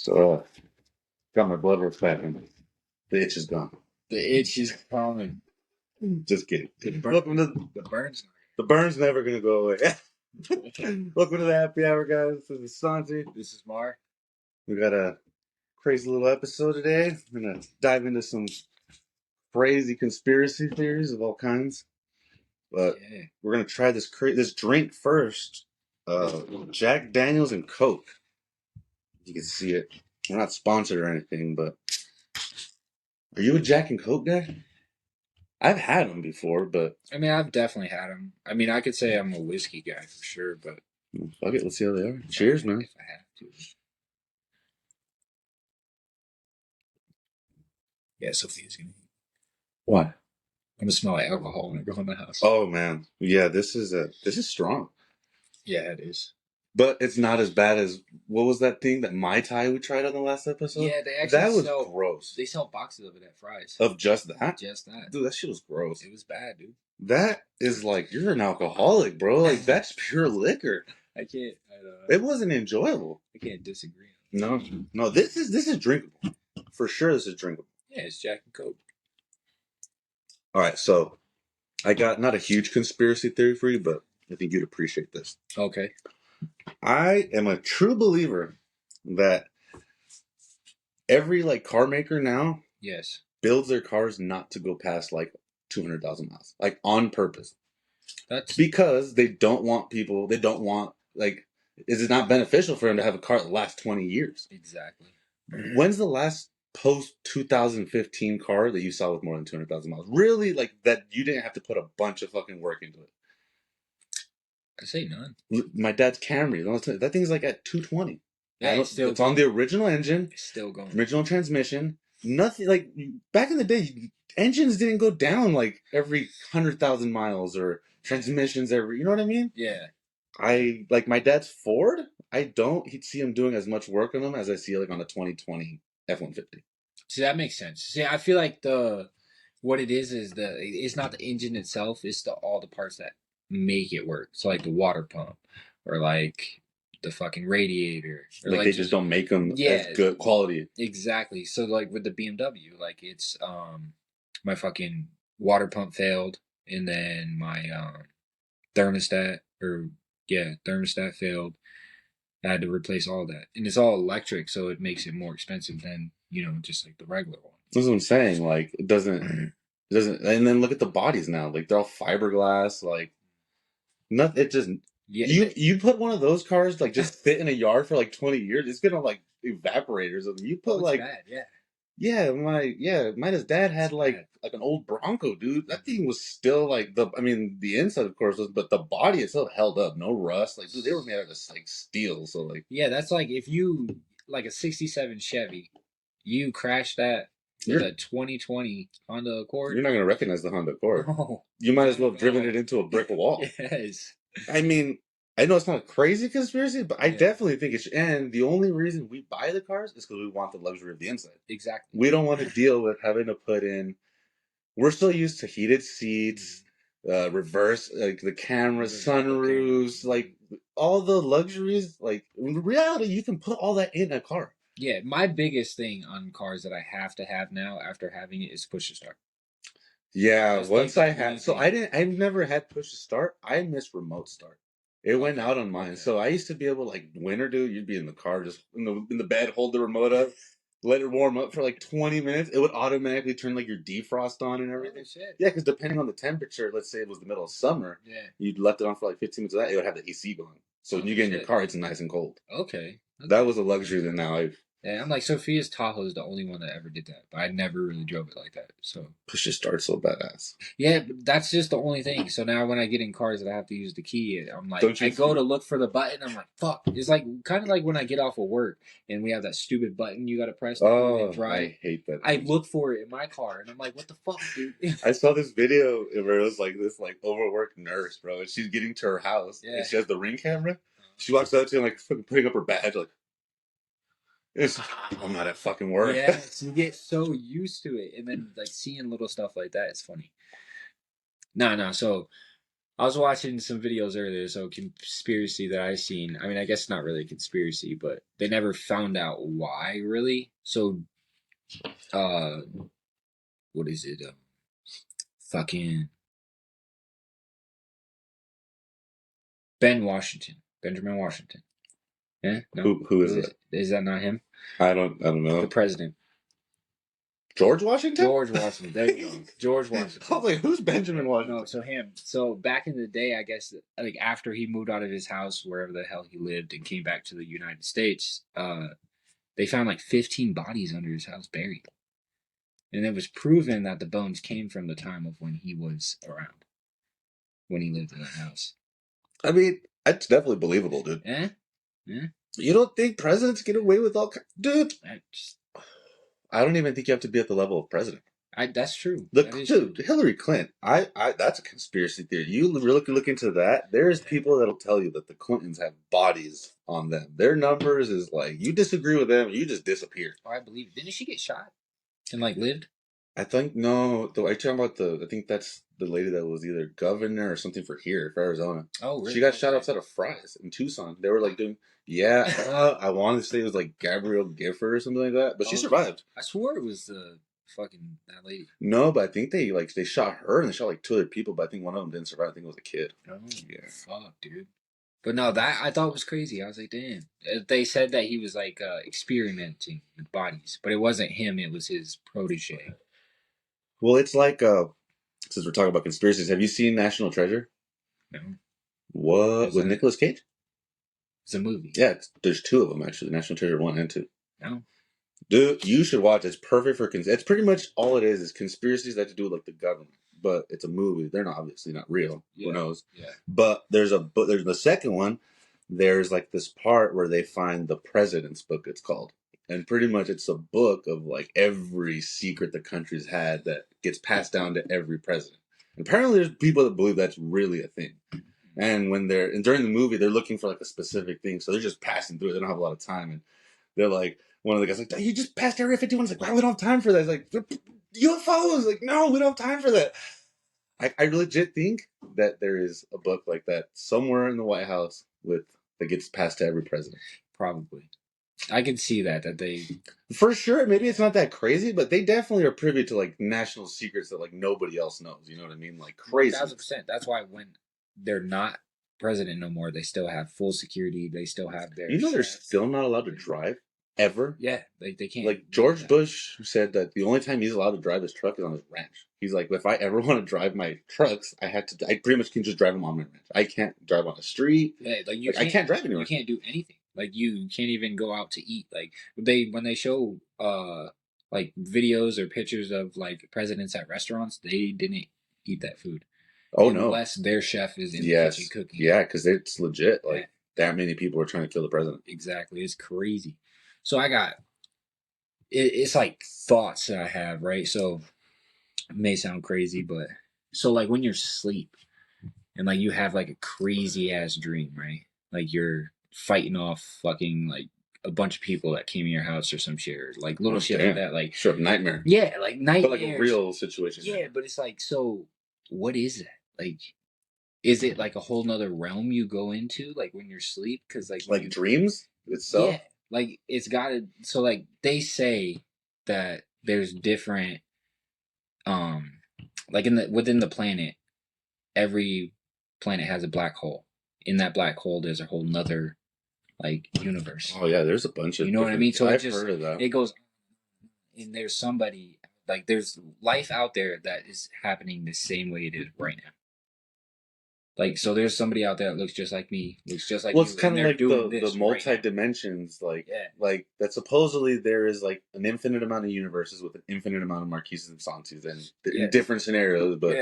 So, got my blood work back and the itch is gone. The itch is coming. Just kidding. Welcome to the burns. The burn's never gonna go away. Welcome to the happy hour, guys. This is Santi. This is Mar. We got a crazy little episode today. We're gonna dive into some crazy conspiracy theories of all kinds. But we're gonna try this drink first. Jack Daniels and Coke. You can see it. We're not sponsored or anything, but are you a Jack and Coke guy? I've had them before, but I mean, I've definitely had them. I mean, I could say I'm a whiskey guy for sure, but fuck it. Let's see how they are. Cheers, man. if I have to. Yeah, Sophia's gonna eat. Why? I'm gonna smell like alcohol when I go in the house. Oh man, yeah. This is strong. Yeah, it is. But it's not as bad as what was that thing that Mai Tai we tried on the last episode? Yeah, they actually that was sell, gross. They sell boxes of it at Fry's. Of just that? Just that. Dude, that shit was gross. It was bad, dude. That is like you're an alcoholic, bro. Like that's pure liquor. I can't. It wasn't enjoyable. I can't disagree. No, this is drinkable for sure. This is drinkable. Yeah, it's Jack and Coke. All right, so I got not a huge conspiracy theory for you, but I think you'd appreciate this. Okay. I am a true believer that every like car maker now builds their cars not to go past like 200,000 miles, like on purpose. That's because they don't want people. They don't want like. Is it not beneficial for them to have a car that lasts 20 years? Exactly. When's the last post 2015 car that you saw with more than 200,000 miles? Really, like that you didn't have to put a bunch of fucking work into it. I say none. My dad's Camry. That thing's like at 220. Yeah, it's on the original engine. It's still going. Original transmission. Nothing like back in the day. Engines didn't go down like every 100,000 miles or transmissions every. You know what I mean? Yeah. I like my dad's Ford. I don't see him doing as much work on them as I see like on a 2020 F-150. See, that makes sense. See, I feel like what it is it's not the engine itself, it's all the parts that make it work. So like the water pump or like the fucking radiator. Or like they just don't make them as good quality. Exactly. So like with the BMW, like it's my fucking water pump failed and then my thermostat failed. I had to replace all that. And it's all electric, so it makes it more expensive than, just like the regular one. That's what I'm saying. Like it doesn't and then look at the bodies now. Like they're all fiberglass, like nothing. It just you put one of those cars like just fit in a yard for like 20 years, it's gonna like evaporate or something. You put like bad, yeah. Yeah, mine dad had like an old Bronco, dude. That thing was still like the inside of course was, but the body itself held up, no rust. Like, dude, they were made out of like steel, so like yeah, that's like if you like a '67 Chevy, you crash that with a 2020 Honda Accord. You're not gonna recognize the Honda Accord. No. You might as well have driven it into a brick wall. Yes. I mean, I know it's not a crazy conspiracy, but I definitely think it should. And the only reason we buy the cars is because we want the luxury of the inside. Exactly. We don't want to deal with having to put in. We're still used to heated seats, reverse, like the cameras, sunroofs, like all the luxuries. Like in reality, you can put all that in a car. Yeah, my biggest thing on cars that I have to have now after having it is push to start. Yeah, once I had, so I've never had push to start. I missed remote start. It went out on mine. So I used to be able to, like, winter, dude, you'd be in the car, just in the bed, hold the remote up, let it warm up for like 20 minutes. It would automatically turn like your defrost on and everything. Shit. Yeah, because depending on the temperature, let's say it was the middle of summer, you'd left it on for like 15 minutes of that, it would have the AC going. So when you get in your car, it's nice and cold. Okay. That was a luxury that now I've. Yeah, I'm like, Sophia's Tahoe is the only one that ever did that, but I never really drove it like that. So push to start so badass. Yeah, that's just the only thing. So now when I get in cars that I have to use the key, I'm like, I go to look for the button. I'm like, fuck. It's like kind of like when I get off of work and we have that stupid button you got to press to drive. I hate that. I look for it in my car and I'm like, what the fuck, dude? I saw this video where it was like this like overworked nurse, bro, and she's getting to her house and she has the Ring camera. She walks out to like putting up her badge, like. I'm not at fucking work. Yes, you get so used to it, and then like seeing little stuff like that is funny. No. So I was watching some videos earlier, so conspiracy that I seen. I mean, I guess not really a conspiracy, but they never found out why really. So, uh, what is it? Fucking Benjamin Washington. Yeah, no. Who is it? Is that not him? I don't know. The president. George Washington? George Washington. There you go. George Washington. I was like, who's Benjamin Washington? No, so him. So back in the day, I guess, like after he moved out of his house, wherever the hell he lived, and came back to the United States, they found like 15 bodies under his house buried, and it was proven that the bones came from the time of when he was around, when he lived in the house. I mean, it's definitely believable, dude. Eh? Yeah. You don't think presidents get away with all dude? I don't even think you have to be at the level of president. That's true. Dude, Hillary Clinton. That's a conspiracy theory. You really look into that. There's people that'll tell you that the Clintons have bodies on them. Their numbers is like, you disagree with them, you just disappear. Oh, I believe it. Didn't she get shot and like lived? I think no. Though I talking about I think that's the lady that was either governor or something for Arizona. Oh, really? She got shot outside of Fry's in Tucson. They were like doing. Yeah, I wanted to say it was like Gabrielle Gifford or something like that, but she survived. I swore it was fucking that lady. No, but I think they shot her and they shot like 2 other people, but I think one of them didn't survive. I think it was a kid. Oh, yeah. Fuck, dude. But no, that I thought was crazy. I was like, damn. They said that he was like experimenting with bodies, but it wasn't him. It was his protege. Well, it's like since we're talking about conspiracies, have you seen National Treasure? No. What with Nicolas Cage? It's a movie. Yeah, there's 2 of them actually. National Treasure 1 and 2. No. Dude, you should watch it. It's perfect for it's pretty much all it is conspiracies that have to do with like the government. But it's a movie. They're not obviously not real. Yeah. Who knows? Yeah. But there's the second one. There's like this part where they find the president's book, it's called. And pretty much it's a book of like every secret the country's had that gets passed down to every president. And apparently there's people that believe that's really a thing. And during the movie, they're looking for like a specific thing. So they're just passing through it. They don't have a lot of time. And they're like, one of the guys like, you just passed Area 51. It's like, wow, we don't have time for that. It's like, UFOs. Like, no, we don't have time for that. I legit think that there is a book like that somewhere in the White House that gets passed to every president. Probably. I can see that they... For sure, maybe it's not that crazy, but they definitely are privy to like national secrets that like nobody else knows. You know what I mean? Like crazy. 1,000%. That's why when they're not president no more, they still have full security. They still have their... they're still not allowed to drive? Ever? Yeah, they can't. Like George Bush said that the only time he's allowed to drive his truck is on his ranch. He's like, if I ever want to drive my trucks, I pretty much can just drive them on my ranch. I can't drive on the street. Yeah, I can't drive anywhere. You can't do anything. Like you can't even go out to eat. Like when they show like videos or pictures of like presidents at restaurants, they didn't eat that food. Oh no! Unless their chef is in the kitchen cooking. Yeah, because it's legit. Like that many people are trying to kill the president. Exactly, it's crazy. So I got it's like thoughts that I have, right? So it may sound crazy, but so like when you're asleep and like you have like a crazy ass dream, right? Like you're fighting off fucking like a bunch of people that came in your house or some shit, or like little shit like that, like sure, nightmare. Yeah, like nightmares. But like a real situation. Yeah, but it's like, so what is that? Like, is it like a whole nother realm you go into, like when you're asleep? Because like dreams itself. Yeah, like it's gotta. So like they say that there's different, like within the planet, every planet has a black hole. In that black hole, there's a whole nother like universe. Oh yeah, there's a bunch of. You know what I mean? So I've heard of that. It goes, and there's somebody like there's life out there that is happening the same way it is right now. Like, so there's somebody out there that looks just like me, looks just like well, you. It's kind of like the multi-dimensions, like, like that supposedly there is like an infinite amount of universes with an infinite amount of Marquises and Santis and in different scenarios, but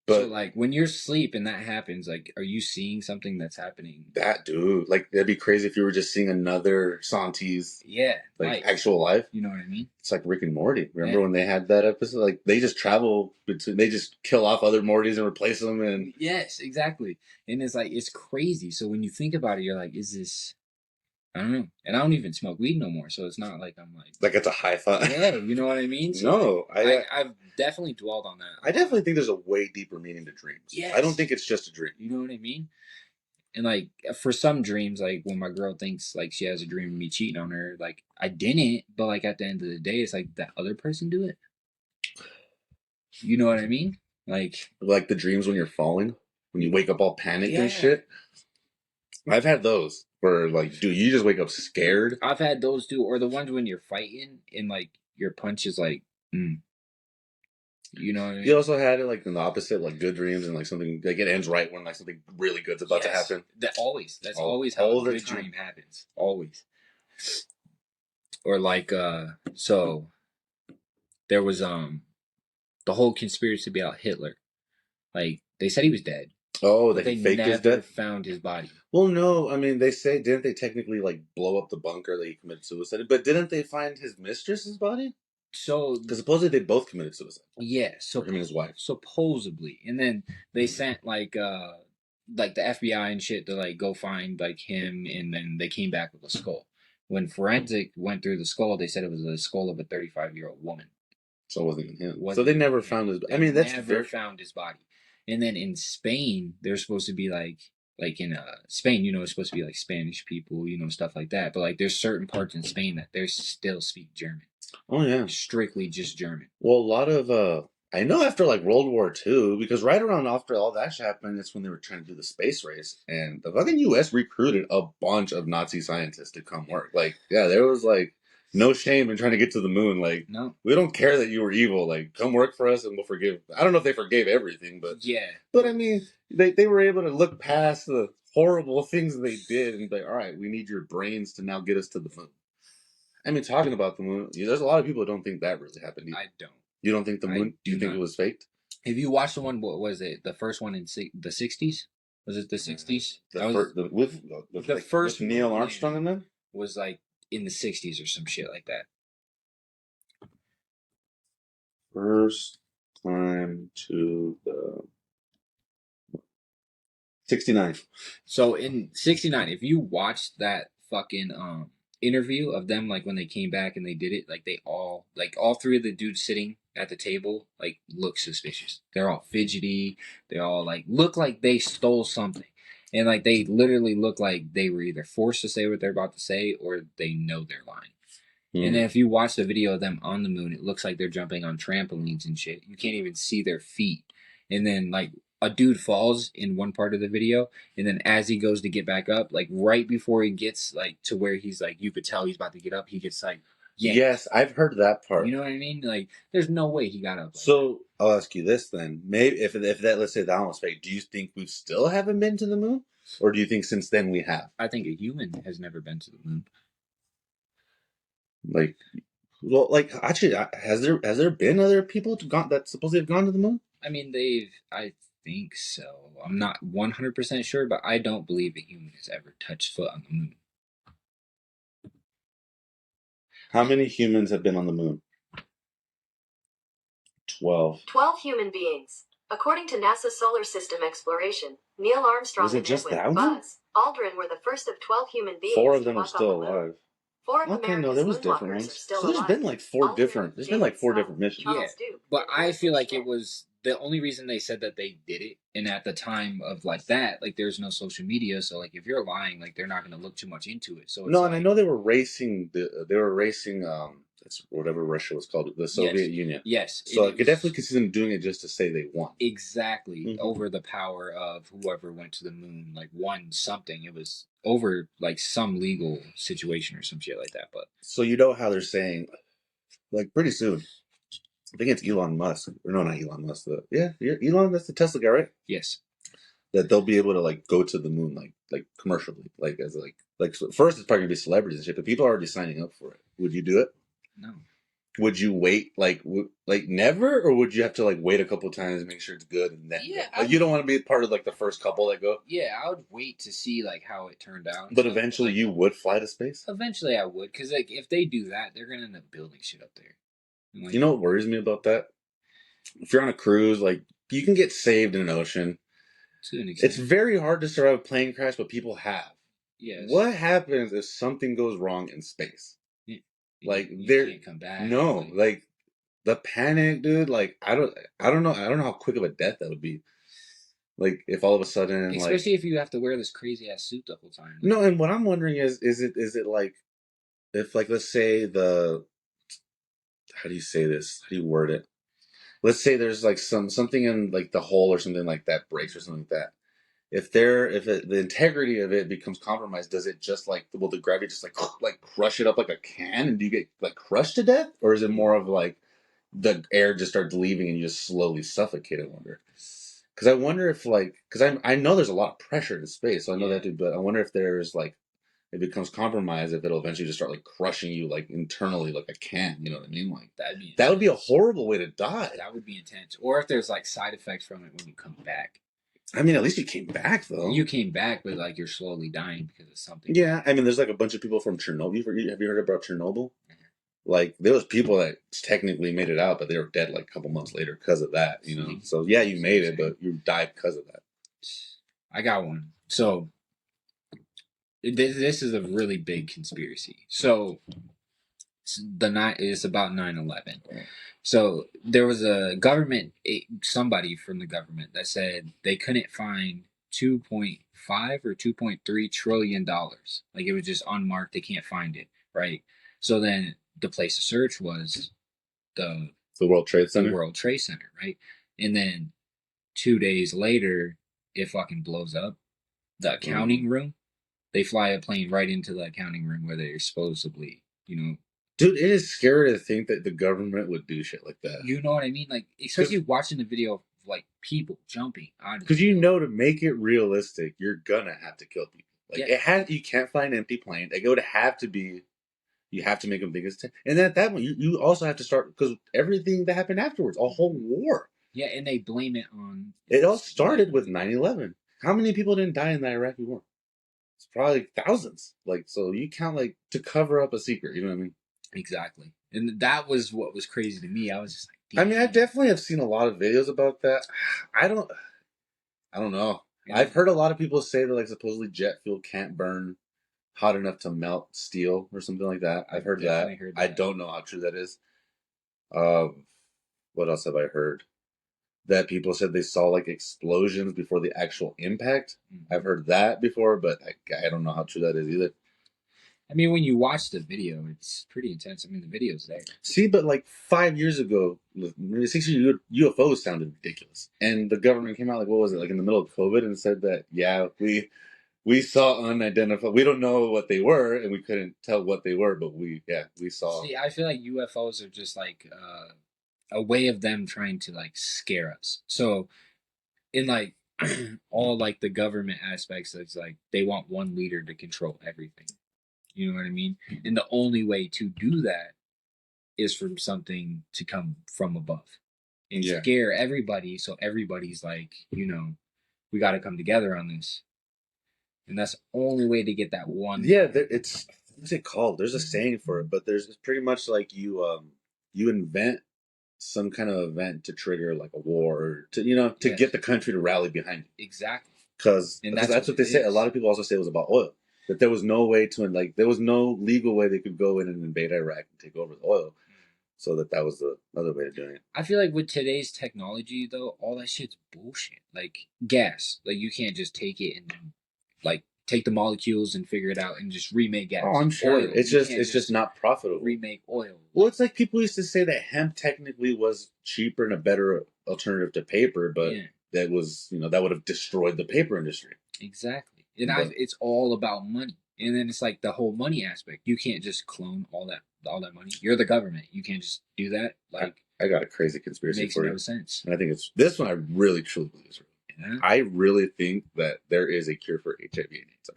so like when you're asleep and that happens, like, are you seeing something that's happening? That dude, like that'd be crazy if you were just seeing another Santis. Yeah, like actual life. You know what I mean? It's like Rick and Morty. Remember when they had that episode? Like they just travel between, they just kill off other Mortys and replace them. And yes, exactly. And it's like it's crazy. So when you think about it, you're like, is this? I don't know. And I don't even smoke weed no more, so it's not like I'm like it's a high thought. yeah, you know what I mean? So No, I've definitely dwelled on that. I definitely think there's a way deeper meaning to dreams. Yes. I don't think it's just a dream. You know what I mean? And like for some dreams, like when my girl thinks like she has a dream of me cheating on her, like I didn't, but like at the end of the day, it's like that other person do it. You know what I mean? Like the dreams when you're falling, when you wake up all panicked and shit. I've had those where like, dude, you just wake up scared. I've had those too, or the ones when you're fighting and like your punch is like, you know what I mean? You also had it like in the opposite, like good dreams and like something like it ends right when like something really good's about to happen. That's always how a good dream happens. Always. Or like so there was the whole conspiracy about Hitler. Like they said he was dead. Oh, they faked his death? Found his body. Well, no, I mean didn't they technically like blow up the bunker that he committed suicide? But didn't they find his mistress's body? So because supposedly they both committed suicide. Yeah, so him and his wife. Supposedly. And then they sent like the FBI and shit to like go find like him, and then they came back with a skull. When forensic went through the skull, they said it was the skull of a 35-year-old woman. So it wasn't even him. So they never found his. I mean, that's never found his body. And then in Spain, they're supposed to be like in Spain, you know, it's supposed to be like Spanish people, you know, stuff like that. But like, there's certain parts in Spain that they still speak German. Oh yeah, strictly just German. Well, a lot of I know after like World War II, because right around after all that shit happened, it's when they were trying to do the space race, and the fucking U.S. recruited a bunch of Nazi scientists to come work. Like, yeah, there was like no shame in trying to get to the moon. Like, no, we don't care that you were evil. Like, come work for us and we'll forgive. I don't know if they forgave everything, but yeah. But I mean, they were able to look past the horrible things they did and be like, all right, we need your brains to now get us to the moon. I mean, talking about the moon, there's a lot of people who don't think that really happened either. I don't. You don't think the moon? Do you think it was faked? If you watched the one, what was it? The first one in the 60s? Was it the 60s? The first with Neil Armstrong in them? Was like in the 60s or some shit like that. First time to the 69. So in 69, if you watched that fucking interview of them, like when they came back and they did it, like they all three of the dudes sitting at the table like look suspicious. They're all fidgety. They all like look like they stole something, and like they literally look like they were either forced to say what they're about to say or they know they're lying. And then if you watch the video of them on the moon, it looks like they're jumping on trampolines and shit. You can't even see their feet. And then like a dude falls in one part of the video, and then as he goes to get back up, like right before he gets like to where he's like, you could tell he's about to get up, he gets like yanked. Yes, I've heard that part. You know what I mean? Like there's no way he got up. So I'll ask you this then. Maybe if that, let's say that one was fake, do you think we still haven't been to the moon? Or do you think since then we have? I think a human has never been to the moon. Like, well, like actually, has there been other people that supposedly have gone to the moon? I mean, I think so. I'm not 100% sure, but I don't believe a human has ever touched foot on the moon. How many humans have been on the moon? 12. 12 human beings. According to NASA's Solar System Exploration, Neil Armstrong and Edwin Buzz Aldrin were the first of 12 human beings. 4 of them are still alive. 4 of America's there was different ones. So there's been like 4 different. There's been like 4 different missions. Yeah, but I feel like it was the only reason they said that they did it. And at the time of like that, like there's no social media, so like if you're lying, like they're not going to look too much into it. So it's no, and I know they were racing. That's whatever Russia was called, the Soviet Union. Yes. So I could definitely see them doing it just to say they won. Exactly. Over the power of whoever went to the moon, like won something. It was over like some legal situation or some shit like that. But so you know how they're saying, like pretty soon, I think it's Elon Musk. Or no, not Elon Musk. Elon, that's the Tesla guy, right? Yes. That they'll be able to like go to the moon like commercially, like as like so first it's probably gonna be celebrities and shit, but people are already signing up for it. Would you do it? No. Would you wait like never, or would you have to like wait a couple times and make sure it's good and then you don't want to be part of like the first couple that go? Yeah, I would wait to see like how it turned out. But eventually you would fly to space? Eventually I would, because like if they do that, they're gonna end up building shit up there. Like, you know what worries me about that? If you're on a cruise, like you can get saved in an ocean. To an extent. It's very hard to survive a plane crash, but people have. Yes. What happens if something goes wrong in space? Like you there, can't come back. no, like the panic, dude. Like I don't know how quick of a death that would be. Like if all of a sudden, especially if you have to wear this crazy ass suit the whole time. No, and what I'm wondering is it like if like let's say how do you say this? How do you word it? Let's say there's like something in like the hole or something like that breaks or something like that. If the integrity of it becomes compromised, does it just like will the gravity just like crush it up like a can and do you get like crushed to death, or is it more of like the air just starts leaving and you just slowly suffocate? I wonder. Because I wonder if because I know there's a lot of pressure in space, so I know that too. But I wonder if there's like it becomes compromised, if it'll eventually just start like crushing you like internally like a can. You know what I mean? Like that would be a horrible way to die. That would be intense. Or if there's like side effects from it when you come back. I mean, at least you came back though. You came back, but like you're slowly dying because of something. Yeah, I mean, there's like a bunch of people from Chernobyl. Have you heard about Chernobyl? Like there was people that technically made it out, but they were dead like a couple months later because of that. You know, so yeah, you made it, but you died because of that. I got one. So this is a really big conspiracy. So it's about 9/11. So there was a government, somebody from the government that said they couldn't find 2.5 or 2.3 trillion dollars. Like it was just unmarked. They can't find it, right? So then the place to search was the World Trade Center. The World Trade Center, right? And then 2 days later, it fucking blows up. The accounting room. They fly a plane right into the accounting room where they're supposedly, Dude, it is scary to think that the government would do shit like that. You know what I mean? Like, especially watching the video of like people jumping out of because to make it realistic, you're gonna have to kill people. Like you can't fly an empty plane. It would have to be. You have to make them think it's and then at that point, you also have to start because everything that happened afterwards, a whole war. Yeah, and they blame it on. It all started with 9/11. How many people didn't die in the Iraqi war? It's probably thousands. Like, so you count like to cover up a secret. You know what I mean? Exactly, and that was what was crazy to me. I was just like, damn. I mean, I definitely have seen a lot of videos about that. I don't know. Yeah. I've heard a lot of people say that like supposedly jet fuel can't burn hot enough to melt steel or something like that. I've heard that. I don't know how true that is. What else have I heard? That people said they saw like explosions before the actual impact. Mm-hmm. I've heard that before, but I don't know how true that is either. I mean, when you watch the video, it's pretty intense. I mean, the video's there. See, but like 5 years ago, maybe 6 years ago, UFOs sounded ridiculous. And the government came out like, what was it, like in the middle of COVID and said that, yeah, we saw unidentified. We don't know what they were, and we couldn't tell what they were, but we saw. See, I feel like UFOs are just like a way of them trying to like scare us. So, in like all like the government aspects, it's like they want one leader to control everything. You know what I mean? And the only way to do that is from something to come from above and scare everybody. So everybody's like, we got to come together on this. And that's the only way to get that one. Yeah, what's it called? There's a saying for it, but it's pretty much like you invent some kind of event to trigger like a war or to get the country to rally behind you. Exactly. Because that's what they say. A lot of people also say it was about oil. That there was no way there was no legal way they could go in and invade Iraq and take over the oil. So that was the other way of doing it. I feel like with today's technology, though, all that shit's bullshit. Like gas. Like, you can't just take it and, like, take the molecules and figure it out and just remake gas. Oh, I'm sure. Oil. It's just not profitable. Remake oil. Well, it's like people used to say that hemp technically was cheaper and a better alternative to paper, but that was, that would have destroyed the paper industry. Exactly. And it's all about money. And then it's like the whole money aspect. You can't just clone all that money. You're the government. You can't just do that. Like, I got a crazy conspiracy for you. Makes no sense. And I think this one I really truly believe is real. Yeah. I really think that there is a cure for HIV and AIDS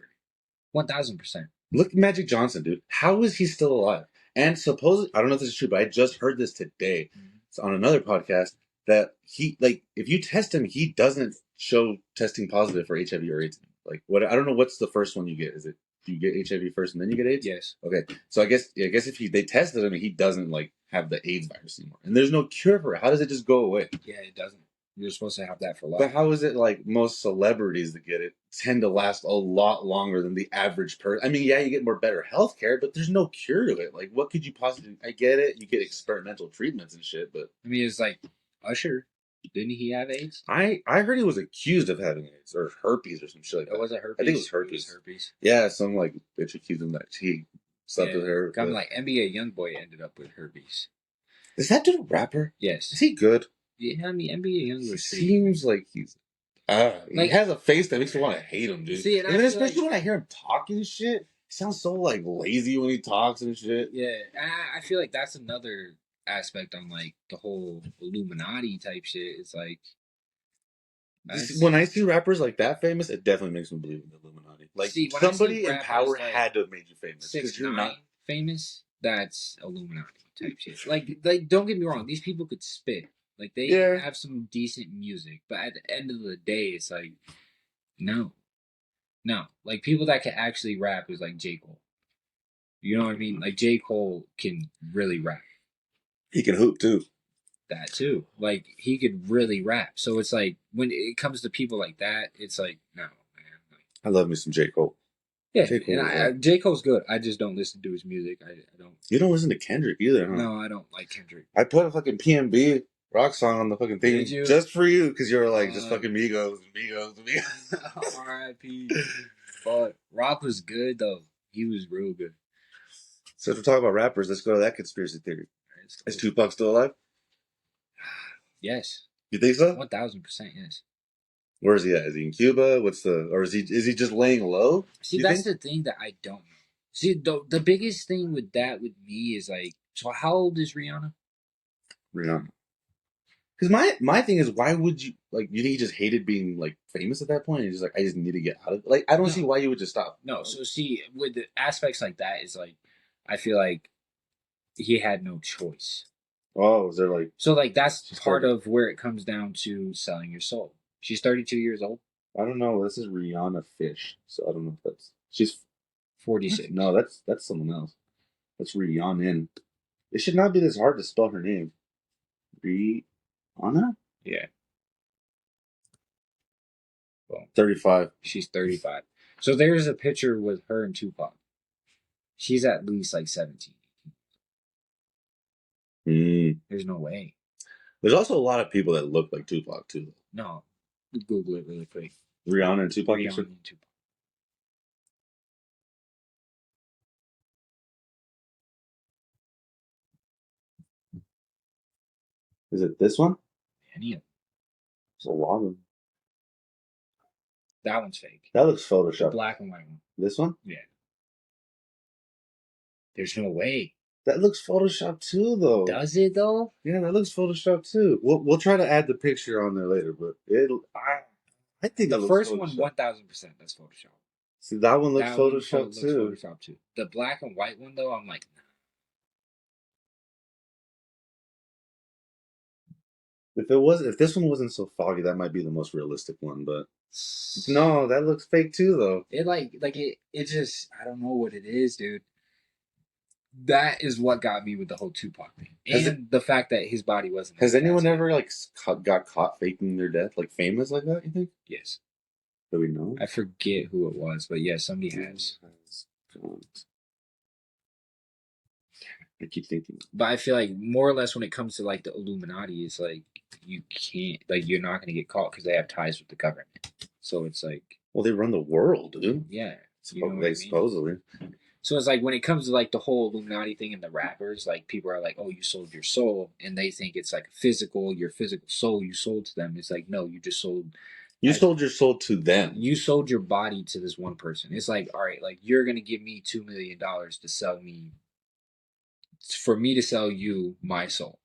already. 1000%. Look at Magic Johnson, dude. How is he still alive? And supposedly, I don't know if this is true, but I just heard this today. It's on another podcast that he, like, if you test him, he doesn't show testing positive for HIV or AIDS. Like, what? I don't know what's the first one you get. Is it, do you get HIV first and then you get AIDS? Yes. Okay. So I guess if they tested him, he doesn't like have the AIDS virus anymore, and there's no cure for it. How does it just go away? Yeah, it doesn't. You're supposed to have that for life. But how is it like most celebrities that get it tend to last a lot longer than the average person? I mean, yeah, you get more better health care, but there's no cure to it. Like, what could you possibly? I get it, you get experimental treatments and shit, but I mean, it's like Usher. Didn't he have AIDS? I heard he was accused of having AIDS or herpes or some shit like that. It was a herpes. I think it was herpes. It was herpes. Yeah, some like bitch accused him that he slept with her. Kind of like NBA YoungBoy ended up with herpes. Is that dude a rapper? Yes. Is he good? Yeah, I mean NBA He YoungBoy seems like he's. He has a face that makes me want to hate him, dude. See, and then especially when I hear him talking and shit, he sounds so like lazy when he talks and shit. Yeah, I feel like that's another aspect on like the whole Illuminati type shit. It's like when I see rappers like that famous, it definitely makes me believe in the Illuminati. Like somebody in power like had to have made you famous because you're not famous. That's Illuminati type shit. Like don't get me wrong, these people could spit. Like they have some decent music, but at the end of the day, it's like no. Like people that can actually rap is like J. Cole. You know what I mean? Like J. Cole can really rap. He can hoop too. That too. Like he could really rap. So it's like when it comes to people like that, it's like no, man. Like, I love me some J. Cole. Yeah, J. Cole's good. I just don't listen to his music. I don't. You don't listen to Kendrick either, huh? No, I don't like Kendrick. I put a fucking PNB rock song on the fucking thing just for you because you're like just fucking Migos. R.I.P. But Rock was good though. He was real good. So if we're talking about rappers, let's go to that conspiracy theory. Is Tupac still alive? Yes. You think so? 1000%. Yes. Where is he at? Is he in Cuba? Or is he just laying low? See, that's the thing that I don't know. See, the biggest thing with that with me is like, so how old is Rihanna? Rihanna. Because my thing is, why would you like? You think he just hated being like famous at that point? He's just like, I just need to get out of it. Like, I don't see why you would just stop. No, so see, with the aspects like that, is like, I feel like he had no choice. Oh, is there like so like that's part of where it comes down to selling your soul. She's 32 years old. I don't know. This is Rihanna Fish, so I don't know if she's 46. No, that's someone else. That's Rihanna. It should not be this hard to spell her name. Rihanna? Yeah. Well, 35. She's 35. So there's a picture with her and Tupac. She's at least like 17. There's no way. There's also a lot of people that look like Tupac too. No. Google it really quick. Rihanna and Tupac? Rihanna and Tupac. Is it this one? Any of them. There's a lot of them. That one's fake. That looks Photoshopped. The black and white one. This one? Yeah. There's no way. That looks Photoshopped too, though. Does it though? Yeah, that looks Photoshopped too. We'll try to add the picture on there later, but I think the first one 1000% that's Photoshop. See, that one looks Photoshopped too. Photoshop too. The black and white one though, I'm like, nah. If this one wasn't so foggy, that might be the most realistic one. But no, that looks fake too, though. It just I don't know what it is, dude. That is what got me with the whole Tupac thing, and the fact that his body wasn't. Has anyone ever like got caught faking their death, like famous like that? You think? Yes. Do we know? I forget who it was, but yeah, somebody has. I keep thinking. But I feel like more or less when it comes to like the Illuminati, it's like you can't, like you're not going to get caught because they have ties with the government. So it's like, well, they run the world, dude. Yeah, supposedly. So it's like when it comes to like the whole Illuminati thing and the rappers, like people are like, "Oh, you sold your soul," and they think it's like your physical soul you sold to them. It's like, no, you just sold. You sold your soul to them. You sold your body to this one person. It's like, all right, like you're gonna give me $2 million to sell me. For me to sell you my soul.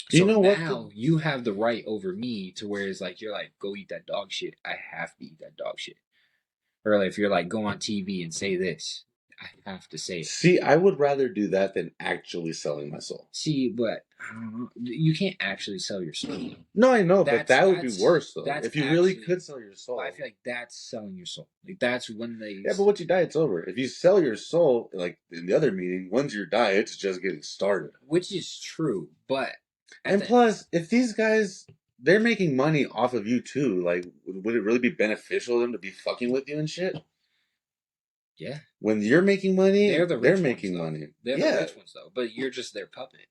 So you know now you have the right over me to where it's like you're like, go eat that dog shit. I have to eat that dog shit. Or like if you're like, go on TV and say this, I have to say it. See, I would rather do that than actually selling my soul. See, but I don't know. You can't actually sell your soul. No, I know, but that would be worse though. If you really could sell your soul. I feel like that's selling your soul. Like that's when they. Yeah, but once you die, it's over. If you sell your soul, like in the other meeting, once you die, it's just getting started. Which is true, but. And plus, if these guys they're making money off of you too. Like, would it really be beneficial to them to be fucking with you and shit? Yeah. When you're making money, they're ones, making money. They're the rich ones though, but you're just their puppet.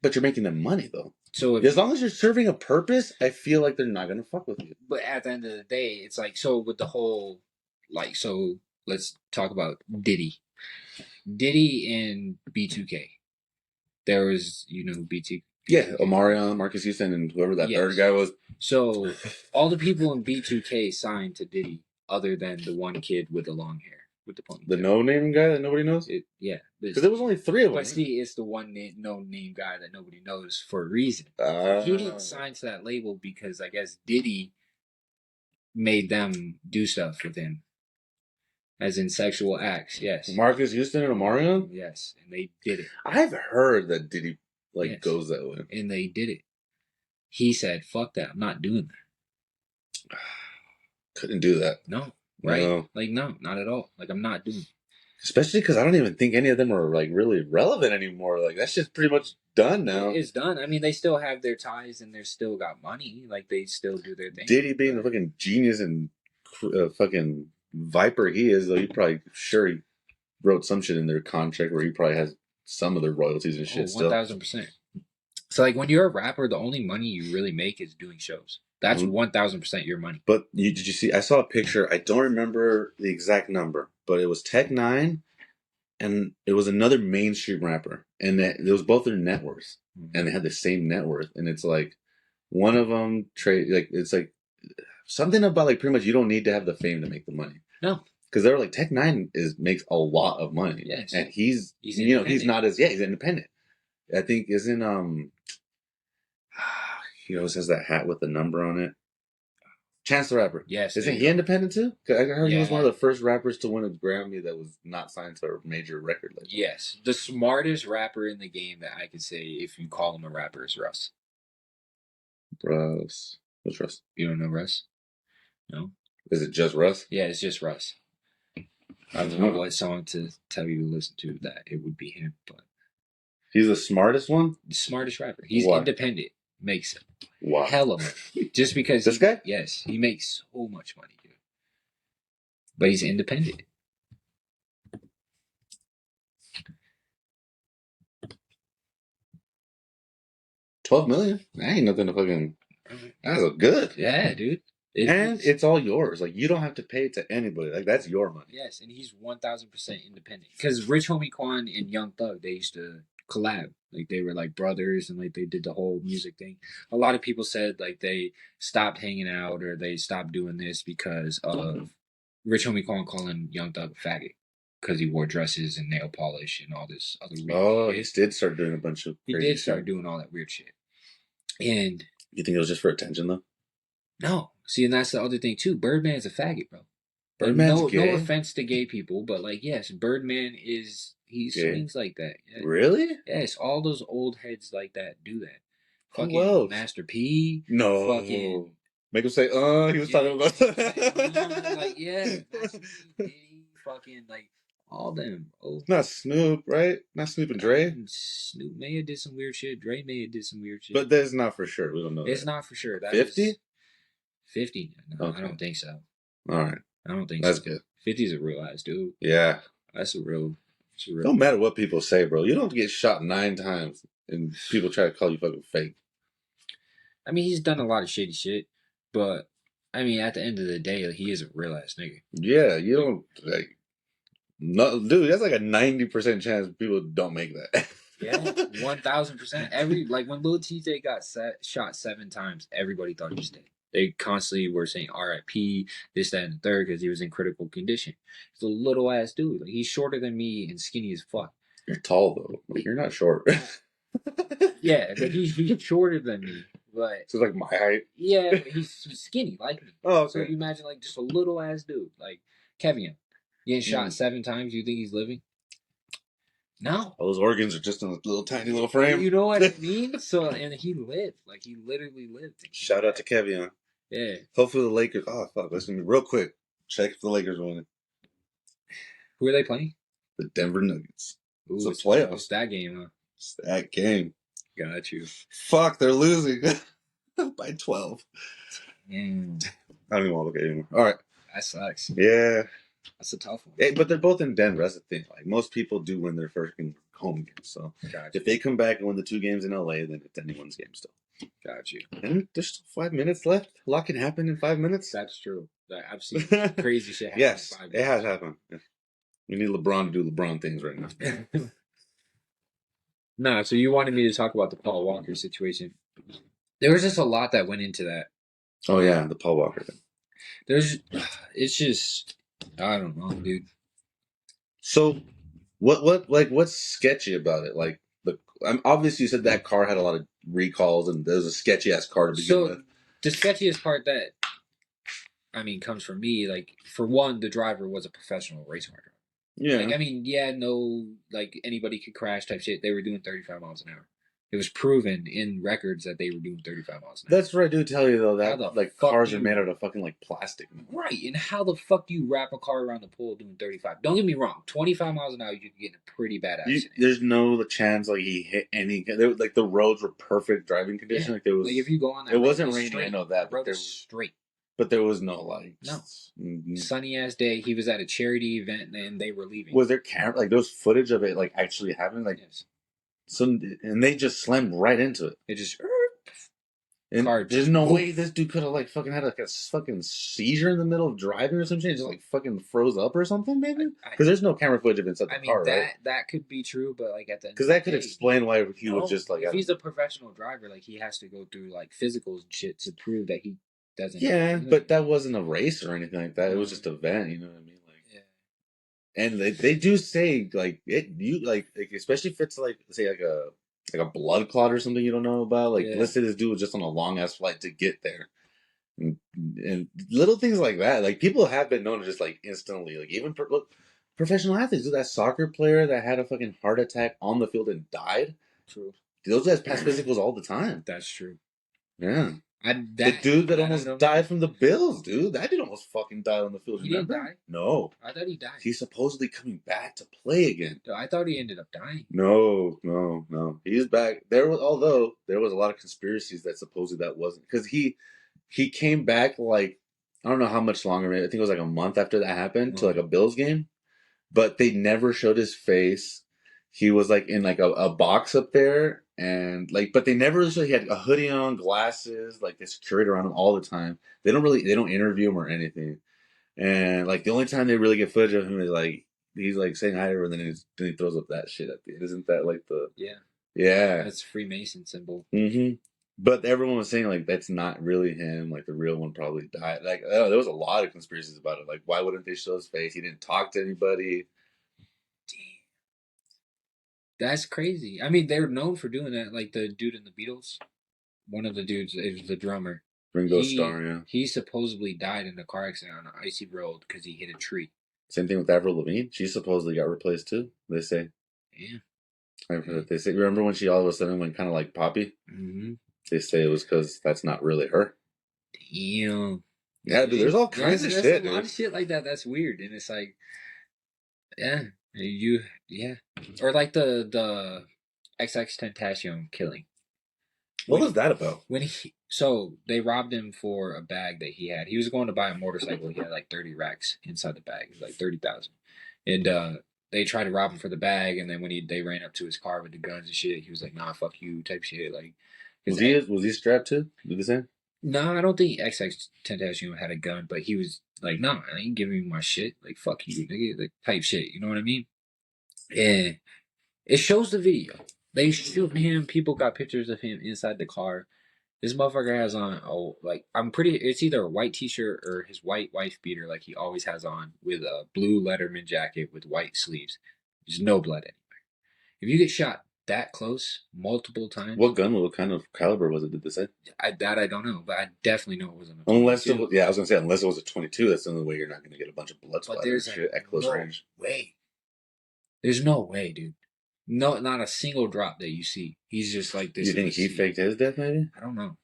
But you're making them money though. So as long as you're serving a purpose, I feel like they're not gonna fuck with you. But at the end of the day, it's like, so with the whole, like, so let's talk about Diddy. Diddy and B2K. There was, B2K. Yeah, Omarion, Marcus Houston, and whoever that third guy was. So all the people in B2K signed to Diddy, other than the one kid with the long hair, with the ponytail. The no-name guy that nobody knows? Because there was only 3 of them. But see, it's the one no-name guy that nobody knows for a reason. He didn't sign to that label because I guess Diddy made them do stuff with him. As in sexual acts, yes. Marcus Houston and Omarion? Yes, and they did it. I've heard that Diddy goes that way. And they did it. He said, fuck that, I'm not doing that. Couldn't do that. No, right? No. Like, no, not at all. Like, I'm not doing it. Especially because I don't even think any of them are, like, really relevant anymore. Like, that's just pretty much done now. It's done. I mean, they still have their ties and they're still got money. Like, they still do their thing. Diddy being the fucking genius and fucking viper he is, though, he wrote some shit in their contract where he probably has some of their royalties and shit still. 1,000%. So, like, when you're a rapper, the only money you really make is doing shows. That's 1,000% your money. But did you see? I saw a picture. I don't remember the exact number, but it was Tech-9, and it was another mainstream rapper, and it was both their net worth, and they had the same net worth, and it's like one of them it's like something about like pretty much you don't need to have the fame to make the money. No, because they're like Tech-9 makes a lot of money. Yes, and he's he's not as he's independent. I think isn't he always has that hat with the number on it. Chance the Rapper. Yes. Isn't he independent too? I heard he was one of the first rappers to win a Grammy that was not signed to a major record label. Yes. The smartest rapper in the game that I could say, if you call him a rapper, is Russ. Russ. What's Russ? You don't know Russ? No? Is it just Russ? Yeah, it's just Russ. I don't know what song to tell you to listen to that it would be him, but he's the smartest one? The smartest rapper. He's independent. Makes wow. Hella money. Just because this guy? Yes. He makes so much money, dude. But he's independent. $12 million? That ain't nothing to fucking. That's good. Yeah, dude. It's all yours. Like, you don't have to pay it to anybody. Like, that's your money. Yes, and he's 1,000% independent. Because Rich Homie Quan and Young Thug, they used to collab. Like, they were like brothers, and like they did the whole music thing. A lot of people said like they stopped hanging out or they stopped doing this because of Rich Homie Quan calling Young Thug a faggot because he wore dresses and nail polish and all this other weird shit. He did start doing a bunch of crazy He did start doing all that weird shit. And you think it was just for attention though? No. See, and that's the other thing too. Birdman's a faggot, bro. Birdman's gay? No offense to gay people, but like, yes, Birdman he swings like that. Yeah. Really? Yes, all those old heads like that do that. Fucking else? Master P. No. Fucking. Make him say, he was talking about. Like, yeah. Master P, fucking, like, all them. Oh. Not Snoop, right? Not Snoop and Dre? Snoop may have did some weird shit. Dre may have did some weird shit. But that's not for sure. We don't know. It's not for sure. 50? 50? No, okay. I don't think so. All right. I don't think that's so. Good. 50's a real ass dude. Yeah. That's a real. Don't matter what people say, bro. You don't get shot 9 times and people try to call you fucking fake. I mean, he's done a lot of shady shit, but I mean, at the end of the day, like, he is a real ass nigga. Yeah, you don't like. No, dude, that's like a 90% chance people don't make that. Yeah, 1,000%. When Lil TJ got shot 7 times, everybody thought he was dead. They constantly were saying R.I.P., this, that, and the third, because he was in critical condition. He's a little ass dude. Like, he's shorter than me and skinny as fuck. You're tall though. Like, you're not short. Yeah, but he's shorter than me. But so like my height. Yeah, but he's skinny like me. Oh, okay. So you imagine like just a little ass dude like Kevin getting shot 7 times. You think he's living? No. All those organs are just in a little tiny little frame. You know what I mean? So, and he lived. Like, he literally lived. Shout out to Kevin. Yeah. Hopefully the Lakers. Oh, fuck. Listen to me real quick. Check if the Lakers are winning. Who are they playing? The Denver Nuggets. Ooh, it's a playoff. It's that game, huh? It's that game. Got you. Fuck, they're losing. by 12. Mm, I don't even want to look at it anymore. All right. that sucks. Yeah. That's a tough one. Hey, but they're both in Denver. That's the thing. Like most people do win their first home game. So Gotcha. if they come back and win the 2 games in LA, then it's anyone's game still. Got you. And there's still 5 minutes left. A lot can happen in 5 minutes. That's true. I've seen crazy shit happen. Yes, in 5 it minutes. has happened. We need LeBron to do LeBron things right now. Nah, so you wanted me to talk about the Paul Walker situation. There was just a lot that went into that. Oh yeah, the Paul Walker thing. It's just, I don't know, dude. So, what's sketchy about it? Like, obviously you said that car had a lot of recalls, and there's a sketchy ass car to begin with. The sketchiest part that, I mean, comes from me, like, for one, the driver was a professional race car driver. Yeah. Like, I mean, yeah, no, like, anybody could crash type shit. They were doing 35 miles an hour. It was proven in records that they were doing 35 miles an hour. That's what I do tell you, though, that, like, cars are made out of fucking, like, plastic. Right, and how the fuck do you wrap a car around the pole doing 35? Don't get me wrong, 25 miles an hour, you could get in a pretty bad accident. There's no chance, like, he hit any... Like, the roads were perfect driving condition. Yeah. Like, there was... Like, if you go on that it road, wasn't it's raining, straight. I know that. The road was straight. But there was no, like... No. Mm-hmm. Sunny ass day. He was at a charity event and they were leaving. Was there camera? Like, there was footage of it, like, actually happening? Like, yes. And they just slammed right into it. It just... And there's no way this dude could have, like, fucking had, like, a fucking seizure in the middle of driving or some shit. It just, like, fucking froze up or something, maybe? Because there's no camera footage of inside the car, right? That could be true, but, like, at the end because that could explain why he was just, like... If he's a professional driver, like, he has to go through, like, physicals and shit to prove that he doesn't... Yeah, but that wasn't a race or anything like that. It was just an event, you know what I mean? Like, yeah. And they do say, like, especially if it's, like, say, like a blood clot or something you don't know about. Like, let's say this dude was just on a long ass flight to get there, and little things like that. Like, people have been known to just, like, instantly, like, even professional athletes. That soccer player that had a fucking heart attack on the field and died. True. Those guys pass physicals all the time. That's true. Yeah. The dude that almost died from the Bills, dude. That dude almost fucking died on the field. He didn't die? No. I thought he died. He's supposedly coming back to play again. I thought he ended up dying. No. He's back. Although there was a lot of conspiracies that supposedly that wasn't. Because he came back, like, I don't know how much longer. I think it was like a month after that happened to, like, a Bills game. But they never showed his face. He was, like, in, like, a box up there. And, like, but they never really showed. He had a hoodie on, glasses, like, they security around him all the time. They don't interview him or anything. And, like, the only time they really get footage of him is, like, he's, like, saying hi to her, and then he throws up that shit at the end. Isn't that, like, the... Yeah. That's Freemason symbol. Mm-hmm. But everyone was saying, like, that's not really him. Like, the real one probably died. Like, there was a lot of conspiracies about it. Like, why wouldn't they show his face? He didn't talk to anybody. That's crazy. I mean, they're known for doing that. Like, the dude in the Beatles, one of the dudes is the drummer. Ringo Starr, yeah. He supposedly died in a car accident on an icy road because he hit a tree. Same thing with Avril Lavigne. She supposedly got replaced too, they say. Yeah. I've heard that they say. Remember when she all of a sudden went kind of like poppy? Mm-hmm. They say it was because that's not really her. Damn. Yeah, dude, there's all kinds of shit, dude. A lot of shit like that. That's weird. And it's like, yeah. Or like the XX-Tentacion killing. What was that about? So they robbed him for a bag that he had. He was going to buy a motorcycle. He had like 30 racks inside the bag. It was like 30,000. And they tried to rob him for the bag. And then when they ran up to his car with the guns and shit, he was like, "Nah, fuck you," type shit. Like, was he strapped too? Did they say? No, I don't think XX-Tentacion had a gun, but he was like, "Nah, I ain't giving you my shit. Like, fuck you, nigga." Like, type shit. You know what I mean? And it shows the video. They shoot him. People got pictures of him inside the car. This motherfucker has on, it's either a white t-shirt or his white wife beater like he always has on, with a blue Letterman jacket with white sleeves. There's no blood anywhere. If you get shot that close multiple times... What kind of caliber was it, did they say? I don't know, but I definitely know it wasn't a 22. Unless it was a 22, that's the only way you're not going to get a bunch of blood splatter at close range. There's no way, dude. No, not a single drop that you see. He's just like this. You think he faked his death, maybe? I don't know.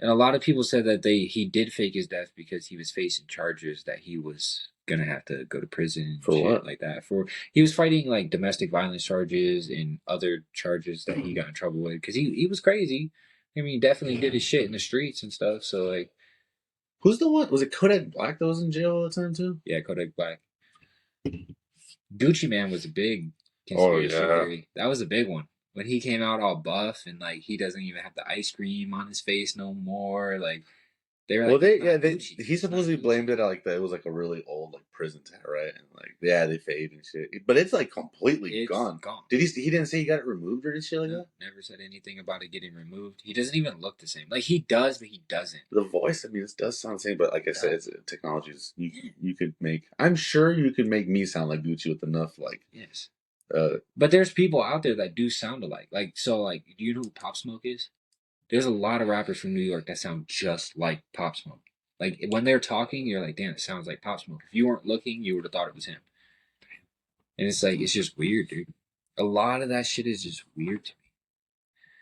And a lot of people said that he did fake his death because he was facing charges that he was gonna have to go to prison for, what like that. He was fighting like domestic violence charges and other charges that he got in trouble with because he was crazy. I mean, he definitely did his shit in the streets and stuff. So like, who's the one? Was it Kodak Black that was in jail all the time too? yeah, Kodak Black. Gucci Man was a big Oh conspiracy yeah. theory. That was a big one. When he came out all buff and like he doesn't even have the ice cream on his face no more. Like they were Well, like, they "It's not yeah Gucci. he It's not supposedly Gucci." blamed it on like that it was like a really old like prison tat, right? And like yeah, they fade and shit, but it's like completely It's gone. gone. Did he didn't say he got it removed or any shit like No, that? never said anything about it getting removed. He doesn't even look the same. Like he does, but he doesn't. The voice, I mean, it does sound the same, but like I said, does. it's technologies. You could make. I'm sure you could make me sound like Gucci with enough like. Yes. Uh, But there's people out there that do sound alike. Like so, like do you know who Pop Smoke is? There's a lot of rappers from New York that sound just like Pop Smoke. Like when they're talking, you're like, damn, it sounds like Pop Smoke. If you weren't looking, you would have thought it was him. And it's like it's just weird, dude. A lot of that shit is just weird to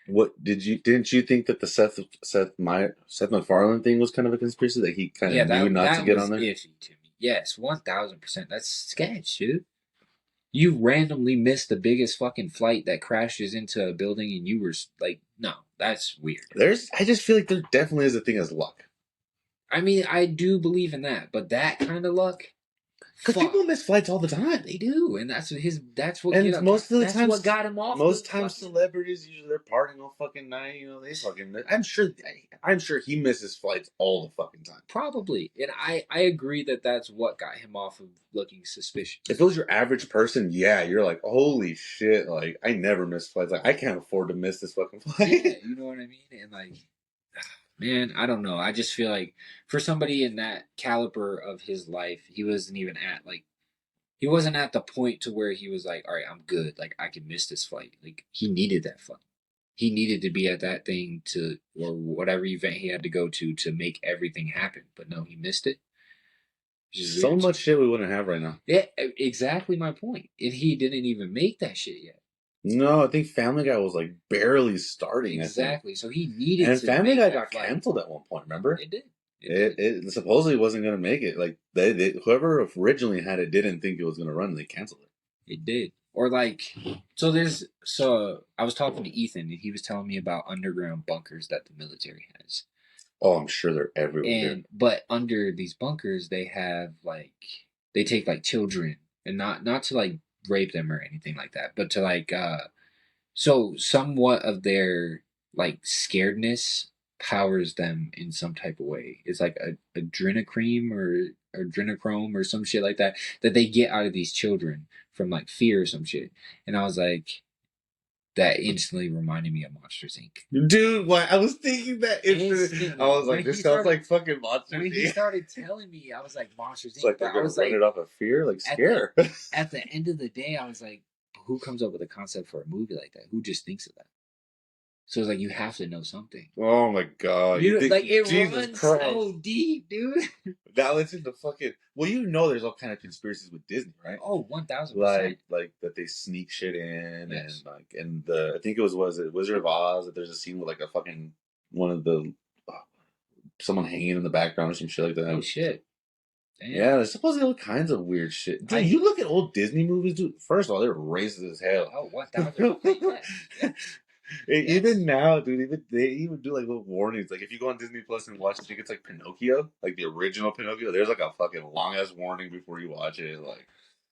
me. what didn't you think that the Seth MacFarlane thing was kind of a conspiracy that he kind of Yeah, knew not to that get was on there? iffy to me. Yes, 1000%. That's sketch, dude. You randomly missed the biggest fucking flight that crashes into a building, and you were like, no, that's weird. I just feel like there definitely is a thing as luck. I mean, I do believe in that, but that kind of luck, Because people miss flights all the time. They do, and that's what. And most of the that's time, what got him off. Most the times, fucking- celebrities usually they're partying all fucking night. You know, they fucking. I'm sure he misses flights all the fucking time. Probably, and I agree that that's what got him off of looking suspicious. If it was your average person, yeah, you're like, holy shit! Like, I never miss flights. Like, I can't afford to miss this fucking flight. Yeah, you know what I mean, and like. Man, I don't know. I just feel like for somebody in that caliber of his life, he wasn't even at like he wasn't at the point to where he was like, all right, I'm good. Like I can miss this flight. Like he needed that flight. He needed to be at that thing to or whatever event he had to go to make everything happen. But no, he missed it. So much shit we wouldn't have right now. Yeah, exactly my point. And he didn't even make that shit yet. No, I think Family Guy was like barely starting. Exactly. So he needed and to Family Guy make got that flight. canceled at one point. Remember? It did. It supposedly wasn't going to make it. Like whoever originally had it didn't think it was going to run. And they canceled it. It did. Or like, so I was talking to Ethan and he was telling me about underground bunkers that the military has. Oh, I'm sure they're everywhere. But under these bunkers, they have like they take like children and not to like rape them or anything like that, but to like so somewhat of their like scaredness powers them in some type of way. It's like a adrenochrome or adrenochrome or some shit like that they get out of these children from like fear or some shit. And I was like, that instantly reminded me of Monsters Inc. Dude, what? I was thinking that instantly. I was like, this sounds like fucking Monsters Inc. When he started telling me, I was like, Monsters Inc. It's like they're going to run it off of fear, like scare. At the end of the day, I was like, who comes up with a concept for a movie like that? Who just thinks of that? So it's like you have to know something. Oh my god! Like it Jesus runs Christ. so deep, dude. Now it's in the fucking. Well, you know, there's all kind of conspiracies with Disney, right? Oh, 1000%. Like that they sneak shit in, yes. and I think it was it Wizard of Oz that there's a scene with like a fucking one of the someone hanging in the background or some shit like that. Oh shit. Damn. Yeah, there's supposedly all kinds of weird shit. Dude, you look at old Disney movies, dude. First of all, they're racist as hell. Oh, 1000%. Yes. Even now, dude, they even do like little warnings. Like if you go on Disney Plus and watch, I think it's like Pinocchio, like the original Pinocchio. There's like a fucking long ass warning before you watch it. Like,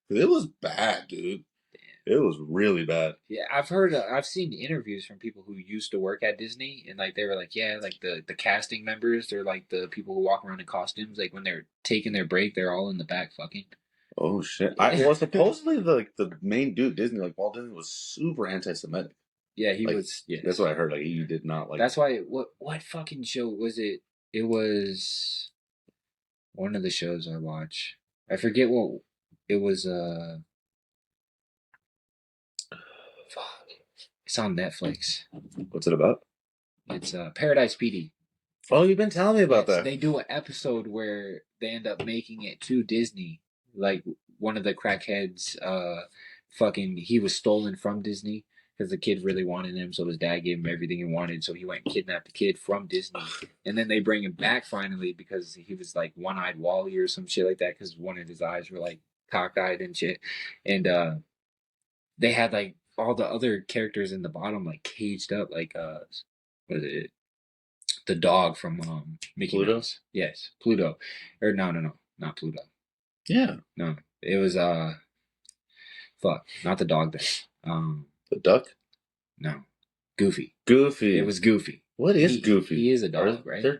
it was bad, dude. Damn. It was really bad. Yeah, I've seen interviews from people who used to work at Disney, and like they were like, yeah, like the casting members, they're like the people who walk around in costumes. Like when they're taking their break, they're all in the back fucking. Oh shit! Well, supposedly the main dude Disney, like Walt Disney, was super anti-Semitic. Yeah, he was. Yeah, that's what I heard. Like he did not like. That's why. What fucking show was it? It was one of the shows I watch. I forget what it was. Fuck. It's on Netflix. What's it about? It's Paradise PD. Oh, you've been telling me about that. They do an episode where they end up making it to Disney. Like one of the crackheads, fucking, he was stolen from Disney. Because the kid really wanted him, so his dad gave him everything he wanted. So he went and kidnapped the kid from Disney, and then they bring him back finally because he was like one-eyed Wally or some shit like that. Because one of his eyes were like cockeyed and shit, and they had like all the other characters in the bottom like caged up, like what is it? the dog from Mickey Pluto? Mouse. Yes, Pluto. Or no, not Pluto. Yeah. No, it was fuck, not the dog then. The duck? No, Goofy. Goofy. It was Goofy. What is Goofy? He is a dog, right?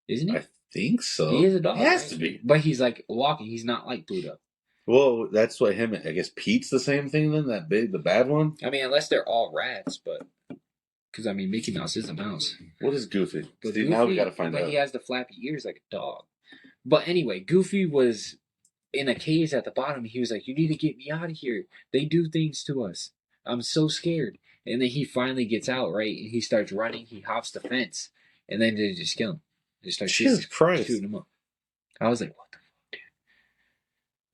Isn't he? I think so. He is a dog. He has right? to be. But he's like walking. He's not like Pluto. Well, that's what him. I guess Pete's the same thing then. The bad one. I mean, unless they're all rats, but because I mean, Mickey Mouse is a mouse. What is Goofy? But See, Goofy, now we gotta find out. He has the flappy ears like a dog. But anyway, Goofy was in a cage at the bottom. He was like, "You need to get me out of here. They do things to us. I'm so scared." And then he finally gets out, right? And he starts running. He hops the fence, and then they just kill him. They start Jesus Christ. shooting him up. I was like, "What the fuck, dude?"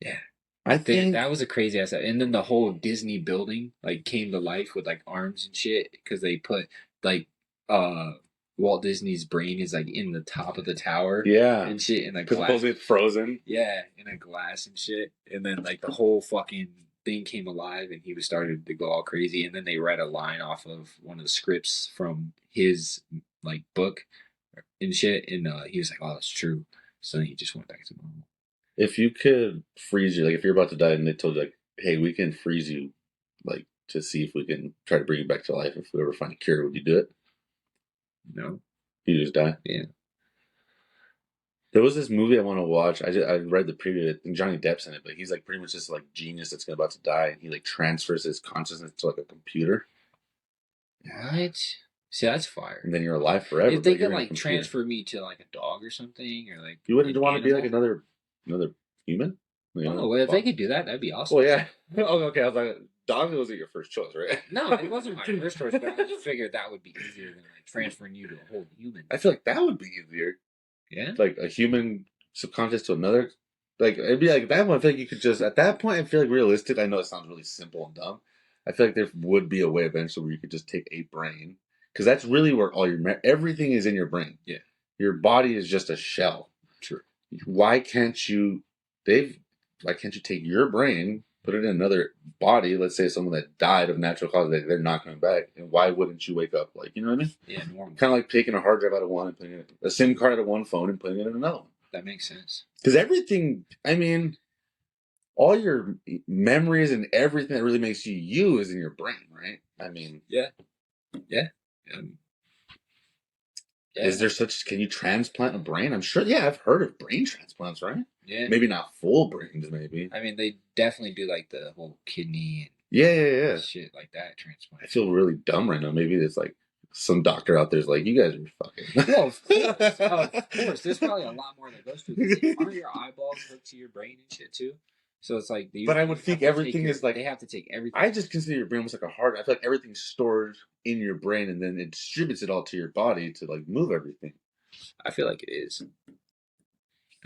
Yeah. I think that was a crazy ass. And then the whole Disney building like came to life with like arms and shit because they put like Walt Disney's brain is like in the top of the tower. Yeah. And shit in a because glass. it's frozen. Yeah, in a glass and shit. And then like the whole fucking thing came alive and he was started to go all crazy. And then they read a line off of one of the scripts from his like book and shit. And he was like, "Oh, that's true." So then he just went back to normal. If you could freeze you, like if you're about to die and they told you like, "Hey, we can freeze you, like to see if we can try to bring you back to life. If we ever find a cure, would you do it?" No. You just die. Yeah. There was this movie I want to watch. I read the preview and Johnny Depp's in it, but he's like pretty much this like genius that's about to die, and he like transfers his consciousness to like a computer. What? See, that's fire. And then you're alive forever. If they could like transfer me to like a dog or something, or like you wouldn't want to be like another human. Oh, if they could do that, that'd be awesome. Well, yeah. Oh, okay. I was like, dog wasn't your first choice, right? No, it wasn't my first choice, but I just figured that would be easier than like transferring you to a whole human. I feel like that would be easier. Yeah. Like a human subconscious to another. Like it'd be like that one. I feel like you could just at that point. I feel like realistic. I know it sounds really simple and dumb. I feel like there would be a way eventually where you could just take a brain, because that's really where all your everything is in your brain. Yeah. Your body is just a shell. True. Why can't you, why can't you take your brain, put it in another body? Let's say someone that died of natural causes, they're not coming back. And why wouldn't you wake up? Like, you know what I mean? Yeah, normal. Kind of like taking a hard drive out of one and putting it, a SIM card out of one phone and putting it in another one. That makes sense. Because everything, I mean, all your memories and everything that really makes you you is in your brain, right? I mean, yeah. Is there such? Can you transplant a brain? I'm sure. Yeah, I've heard of brain transplants, right? Yeah. Maybe not full brains, maybe. I mean, they definitely do like the whole kidney and yeah. shit like that transplant. I feel really dumb right now. Maybe it's like some doctor out there's like, you guys are fucking. Well, of course. There's probably a lot more that goes to it. Aren't your eyeballs hooked to your brain and shit too? So it's like, but I would think everything is like, they have to take everything. I just consider your brain almost like a heart. I feel like everything's stored in your brain and then it distributes it all to your body to like move everything. I feel like it is. I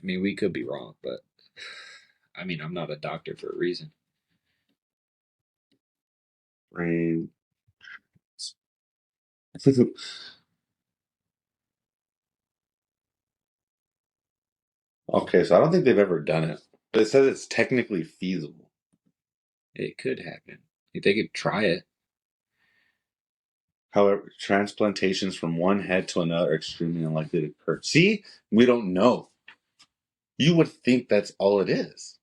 mean, we could be wrong, but I mean, I'm not a doctor for a reason. Brain. Okay, so I don't think they've ever done it. But it says it's technically feasible. It could happen. If they could try it. However, transplantations from one head to another are extremely unlikely to occur. See? We don't know. You would think that's all it is.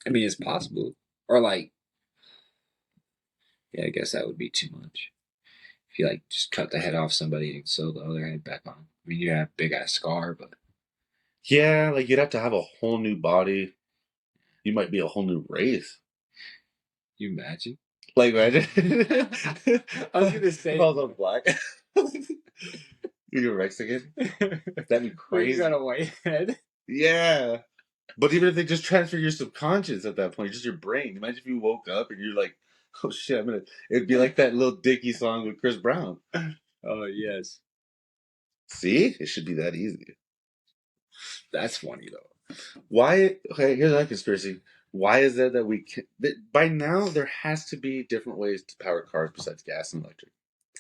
I mean, it's possible. Or like, yeah, I guess that would be too much. If you like just cut the head off somebody and sew the other head back on. I mean, you have a big ass scar, but yeah, like you'd have to have a whole new body. You might be a whole new race. You imagine? Like, imagine. I was gonna say, if I was black. You're Mexican. That'd be crazy. You got a white head. Yeah, but even if they just transfer your subconscious at that point, just your brain. Imagine if you woke up and you're like, "Oh shit, It'd be like that little Dickie song with Chris Brown. Oh yes. See, it should be that easy. That's funny though. Why? Okay, here's another conspiracy. Why is it that we can? By now, there has to be different ways to power cars besides gas and electric.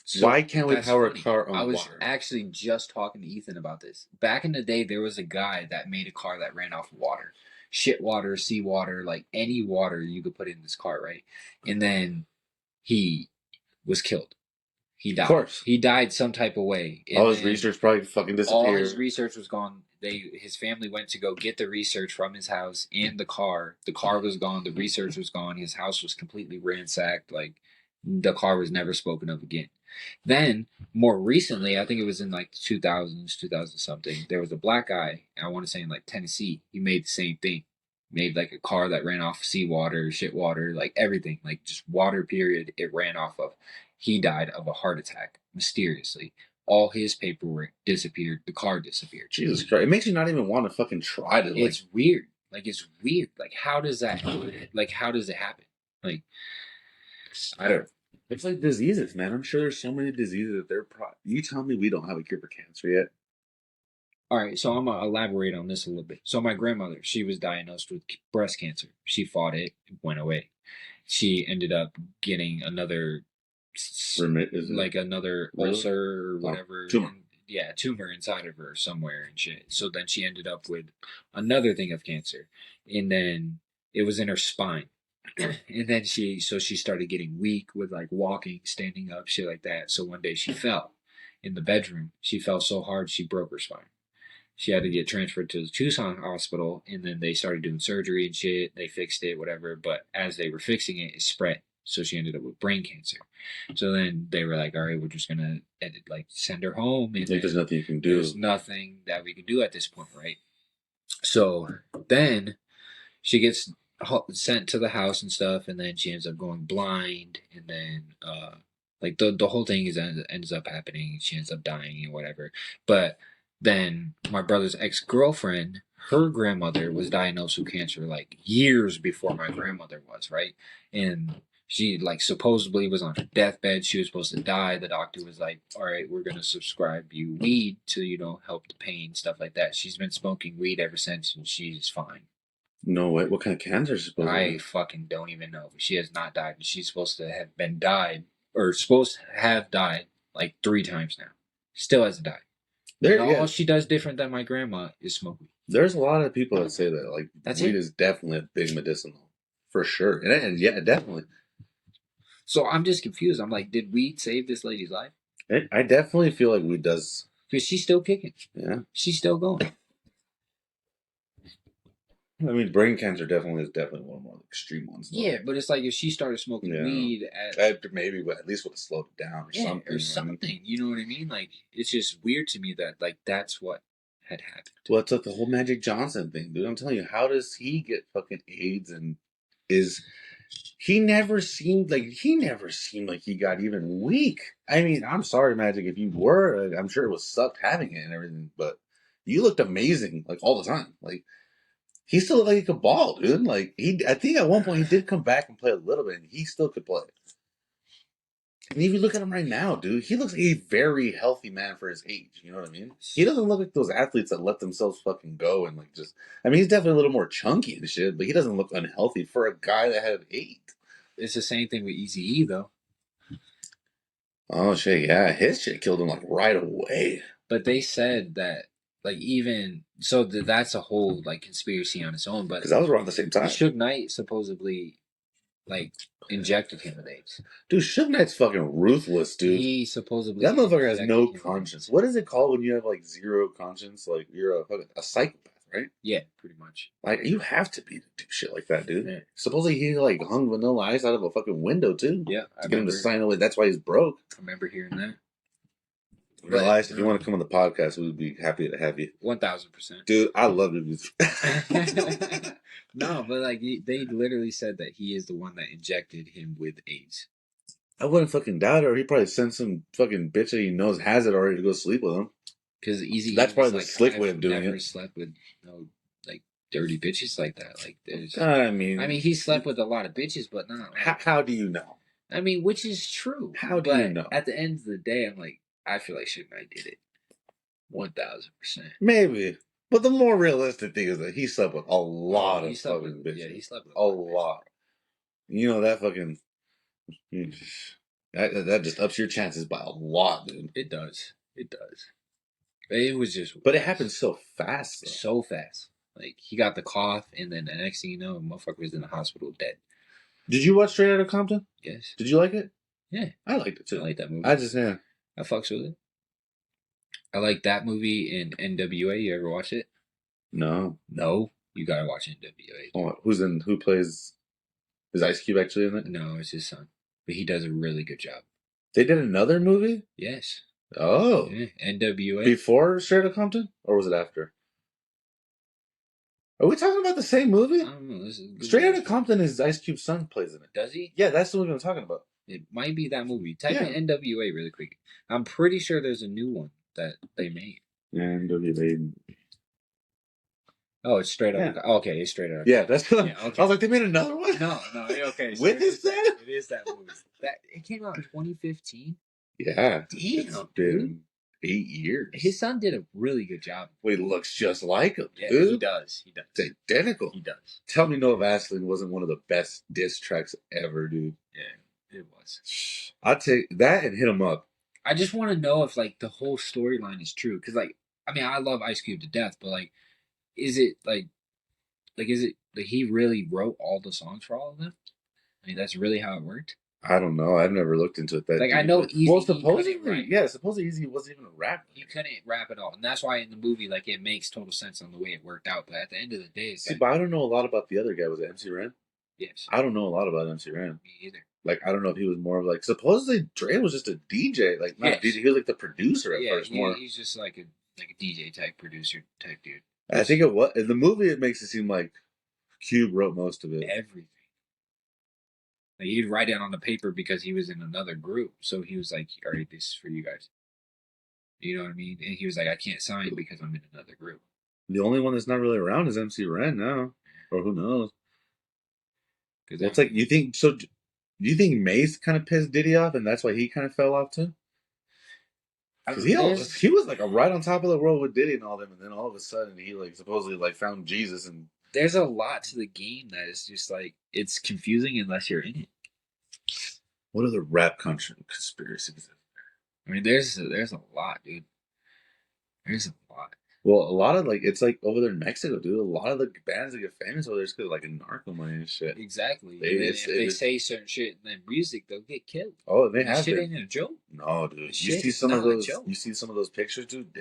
So why can't we power a car on water? I was actually just talking to Ethan about this. Back in the day, there was a guy that made a car that ran off water. Shit water, seawater, like any water you could put in this car, right? And then he was killed. he died. Of course. He died some type of way. All his research probably fucking disappeared. All his research was gone. His family went to go get the research from his house and the car. The car was gone. The research was gone. His house was completely ransacked. Like, the car was never spoken of again. Then, more recently, I think it was in like the 2000s, 2000 something, there was a black guy, I want to say in like Tennessee, he made the same thing. Made like a car that ran off seawater, shit water, like everything, like just water period it ran off of. He died of a heart attack, mysteriously. All his paperwork disappeared. The car disappeared. Jesus Christ. It makes you not even want to fucking try to, like... It's weird. Like, it's weird. Like, how does that happen? Like, how does it happen? Like, I don't... It's like diseases, man. I'm sure there's so many diseases that they're... You tell me we don't have a cure for cancer yet. All right, so I'm going to elaborate on this a little bit. So my grandmother, she was diagnosed with breast cancer. She fought it. It went away. She ended up getting another... like another ulcer or whatever. Tumor. Tumor inside of her somewhere and shit. So then she ended up with another thing of cancer. And then it was in her spine. And then she started getting weak with like walking, standing up, shit like that. So one day she fell in the bedroom. She fell so hard she broke her spine. She had to get transferred to the Tucson hospital, and then they started doing surgery and shit. They fixed it, whatever. But as they were fixing it, it spread. So she ended up with brain cancer. So then they were like, all right, we're just going to send her home. And there's nothing you can do. There's nothing that we can do at this point, right? So then she gets sent to the house and stuff, and then she ends up going blind. And then like the whole thing ends up happening. She ends up dying and whatever. But then my brother's ex-girlfriend, her grandmother was diagnosed with cancer like years before my grandmother was, right? And she like supposedly was on her deathbed. She was supposed to die. The doctor was like, all right, we're going to prescribe you weed to, help the pain, stuff like that. She's been smoking weed ever since, and she's fine. No way. What kind of cancer is supposed to be? I fucking don't even know. She has not died. She's supposed to have died like 3 times now. Still hasn't died. All she does different than my grandma is smoke weed. There's a lot of people that say that. Like, weed is definitely a big medicinal. For sure. And yeah, definitely. So I'm just confused. I'm like, did weed save this lady's life? I definitely feel like weed does. Because she's still kicking. Yeah. She's still going. I mean, brain cancer is definitely one of the more extreme ones. Though. Yeah, but it's like if she started smoking weed maybe, but at least would have slowed it down or something. Or something. You know what I mean? Like, it's just weird to me that like that's what had happened. Well, it's like the whole Magic Johnson thing, dude. I'm telling you, how does he get fucking AIDS and he never seemed like he got even weak. I mean, I'm sorry, Magic, if you were, I'm sure it was sucked having it and everything, but you looked amazing like all the time. Like, he still looked like he could ball, dude. Like, I think at one point he did come back and play a little bit, and he still could play. And if you look at him right now, dude, he looks like a very healthy man for his age. You know what I mean? He doesn't look like those athletes that let themselves fucking go and like just... I mean, he's definitely a little more chunky and shit, but he doesn't look unhealthy for a guy that had AIDS. It's the same thing with Eazy-E, though. Oh, shit, yeah. His shit killed him, like, right away. But they said that, like, even... So that's a whole, like, conspiracy on its own, but... Because that was around the same time. Suge Knight supposedly, like, injected him with AIDS. Dude, Suge Knight's fucking ruthless, dude. He supposedly... That motherfucker has no conscience. What is it called when you have, like, zero conscience? Like, you're a psychopath, right? Yeah, pretty much. Like, you have to be to do shit like that, dude. Yeah. Supposedly he, like, hung Vanilla Ice out of a fucking window, too. Yeah, to get him to sign away. That's why he's broke. I remember hearing that. Vanilla Ice, if you want to come on the podcast, we would be happy to have you. 1,000%. Dude, I love you. No, but, like, they literally said that he is the one that injected him with AIDS. I wouldn't fucking doubt it, or he probably sent some fucking bitch that he knows has it already to go sleep with him. Because that's probably the slick way of doing it. I've never slept with no, like, dirty bitches like that. Like, there's... I mean, he slept with a lot of bitches, but not... Like, how do you know? I mean, which is true. How do you know? At the end of the day, I'm like, I feel like Suge Knight did it. 1,000%. Maybe. But the more realistic thing is that he slept with a lot of fucking bitches. Yeah, he slept with a lot. You know, that fucking... That just ups your chances by a lot, dude. It does. It does. It was just... But it happened so fast, though. So fast. Like, he got the cough, and then the next thing you know, the motherfucker was in the hospital dead. Did you watch Straight Outta Compton? Yes. Did you like it? Yeah, I liked it I too. like that movie. I just yeah. I fucks with it. I like that movie in NWA. You ever watch it? No. No, you gotta watch NWA. Oh, who plays? Is Ice Cube actually in it? No, it's his son, but he does a really good job. They did another movie. Yes. Oh. Yeah, NWA. Before Straight Outta Compton, or was it after? Are we talking about the same movie? I don't know. Straight Outta Compton is Ice Cube's son plays in it. Does he? Yeah, that's the movie I'm talking about. It might be that movie. Type in NWA really quick. I'm pretty sure there's a new one that they made. Yeah, NWA. Oh, it's Straight Up. Yeah. Okay, it's Straight Up. Yeah, that's what okay. I was like, they made another one? No, okay. With his son? It is that movie. It came out in 2015. Yeah. Damn, it's been 8 years. His son did a really good job. Wait, looks just like him, yeah, dude. He does. It's identical. He does. Tell me No Vaseline wasn't one of the best diss tracks ever, dude. Yeah, it was. I'd take that and Hit 'Em Up. I just want to know if, like, the whole storyline is true. Because, like, I mean, I love Ice Cube to death, but, like, is it, is it, like, he really wrote all the songs for all of them? I mean, that's really how it worked? I don't know. I've never looked into it that like deep. I know Easy. Well, supposedly, Easy wasn't even a rapper. He couldn't rap at all, and that's why in the movie, like, it makes total sense on the way it worked out. But at the end of the day, it's but I don't know a lot about the other guy. Was it MC Ren? Yes. I don't know a lot about MC Ren. Me either. Like, I don't know if he was more of like, supposedly Dre was just a DJ, like not a DJ. He was like the producer at first. He's just like a DJ type producer type dude. I think it was in the movie. It makes it seem like Cube wrote most of it. Everything. Like, he'd write it on the paper because he was in another group. So he was like, all right, this is for you guys. You know what I mean? And he was like, I can't sign because I'm in another group. The only one that's not really around is MC Ren now. Or who knows? Well, it's like, you think, so do you think Mace kind of pissed Diddy off and that's why he kind of fell off too? Because he was like right on top of the world with Diddy and all them, and then all of a sudden he like supposedly like found Jesus. And there's a lot to the game that is just like, it's confusing unless you're in it. What are the rap conspiracies? I mean, there's a lot, dude. There's a lot. Well, a lot of like, it's like over there in Mexico, dude. A lot of the bands that get famous over there is because like narco money and shit. Exactly. If they say certain shit in their music, they'll get killed. Oh, they have shit ain't a joke. No, dude. You see some of those. You see some of those pictures, dude.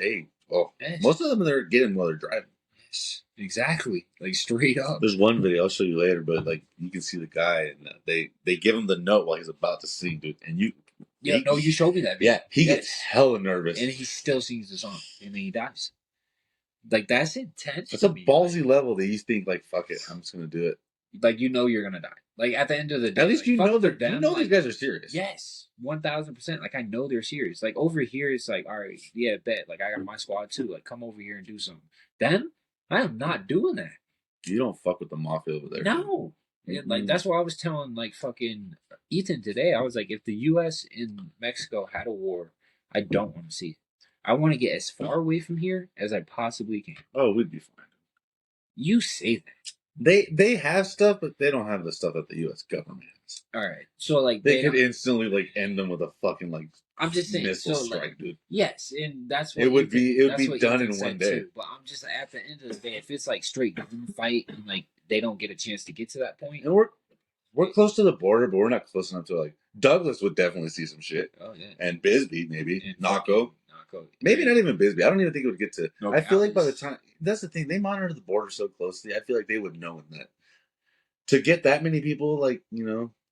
Most of them they're getting while they're driving. Yes, exactly. Like straight up. There's one video I'll show you later, but like you can see the guy and they give him the note while he's about to sing, dude. And you. Yeah, you showed me that video. Yeah, he gets hella nervous, and he still sings the song, and then he dies. Like, that's intense. It's a ballsy level that you think like, fuck it, I'm just gonna do it. Like, you know you're gonna die. Like, at the end of the day, at least like, you know these guys are serious. Yes, 1000%. Like, I know they're serious. Like, over here, it's like, all right, yeah, bet. Like, I got my squad too. Like, come over here and do something. Them, I am not doing that. You don't fuck with the mafia over there. No. And, like, that's what I was telling, like, fucking Ethan today. I was like, if the U.S. and Mexico had a war, I don't want to see it. I want to get as far away from here as I possibly can. Oh, we'd be fine. You say that. They have stuff, but they don't have the stuff that the U.S. government has. All right. So, like, they could instantly, like, end them with a fucking, like, I'm just saying, missile strike, dude. Yes, and that's what it would be done in one day. Too. But I'm just, at the end of the day, if it's like straight fight and like they don't get a chance to get to that point, and we're close to the border, but we're not close enough to like Douglas would definitely see some shit. Oh yeah, and Bisbee maybe, and Naco, maybe not even Bisbee. I don't even think it would get to. No, I feel like by the time that's the thing, they monitor the border so closely. I feel like they would know in that to get that many people, like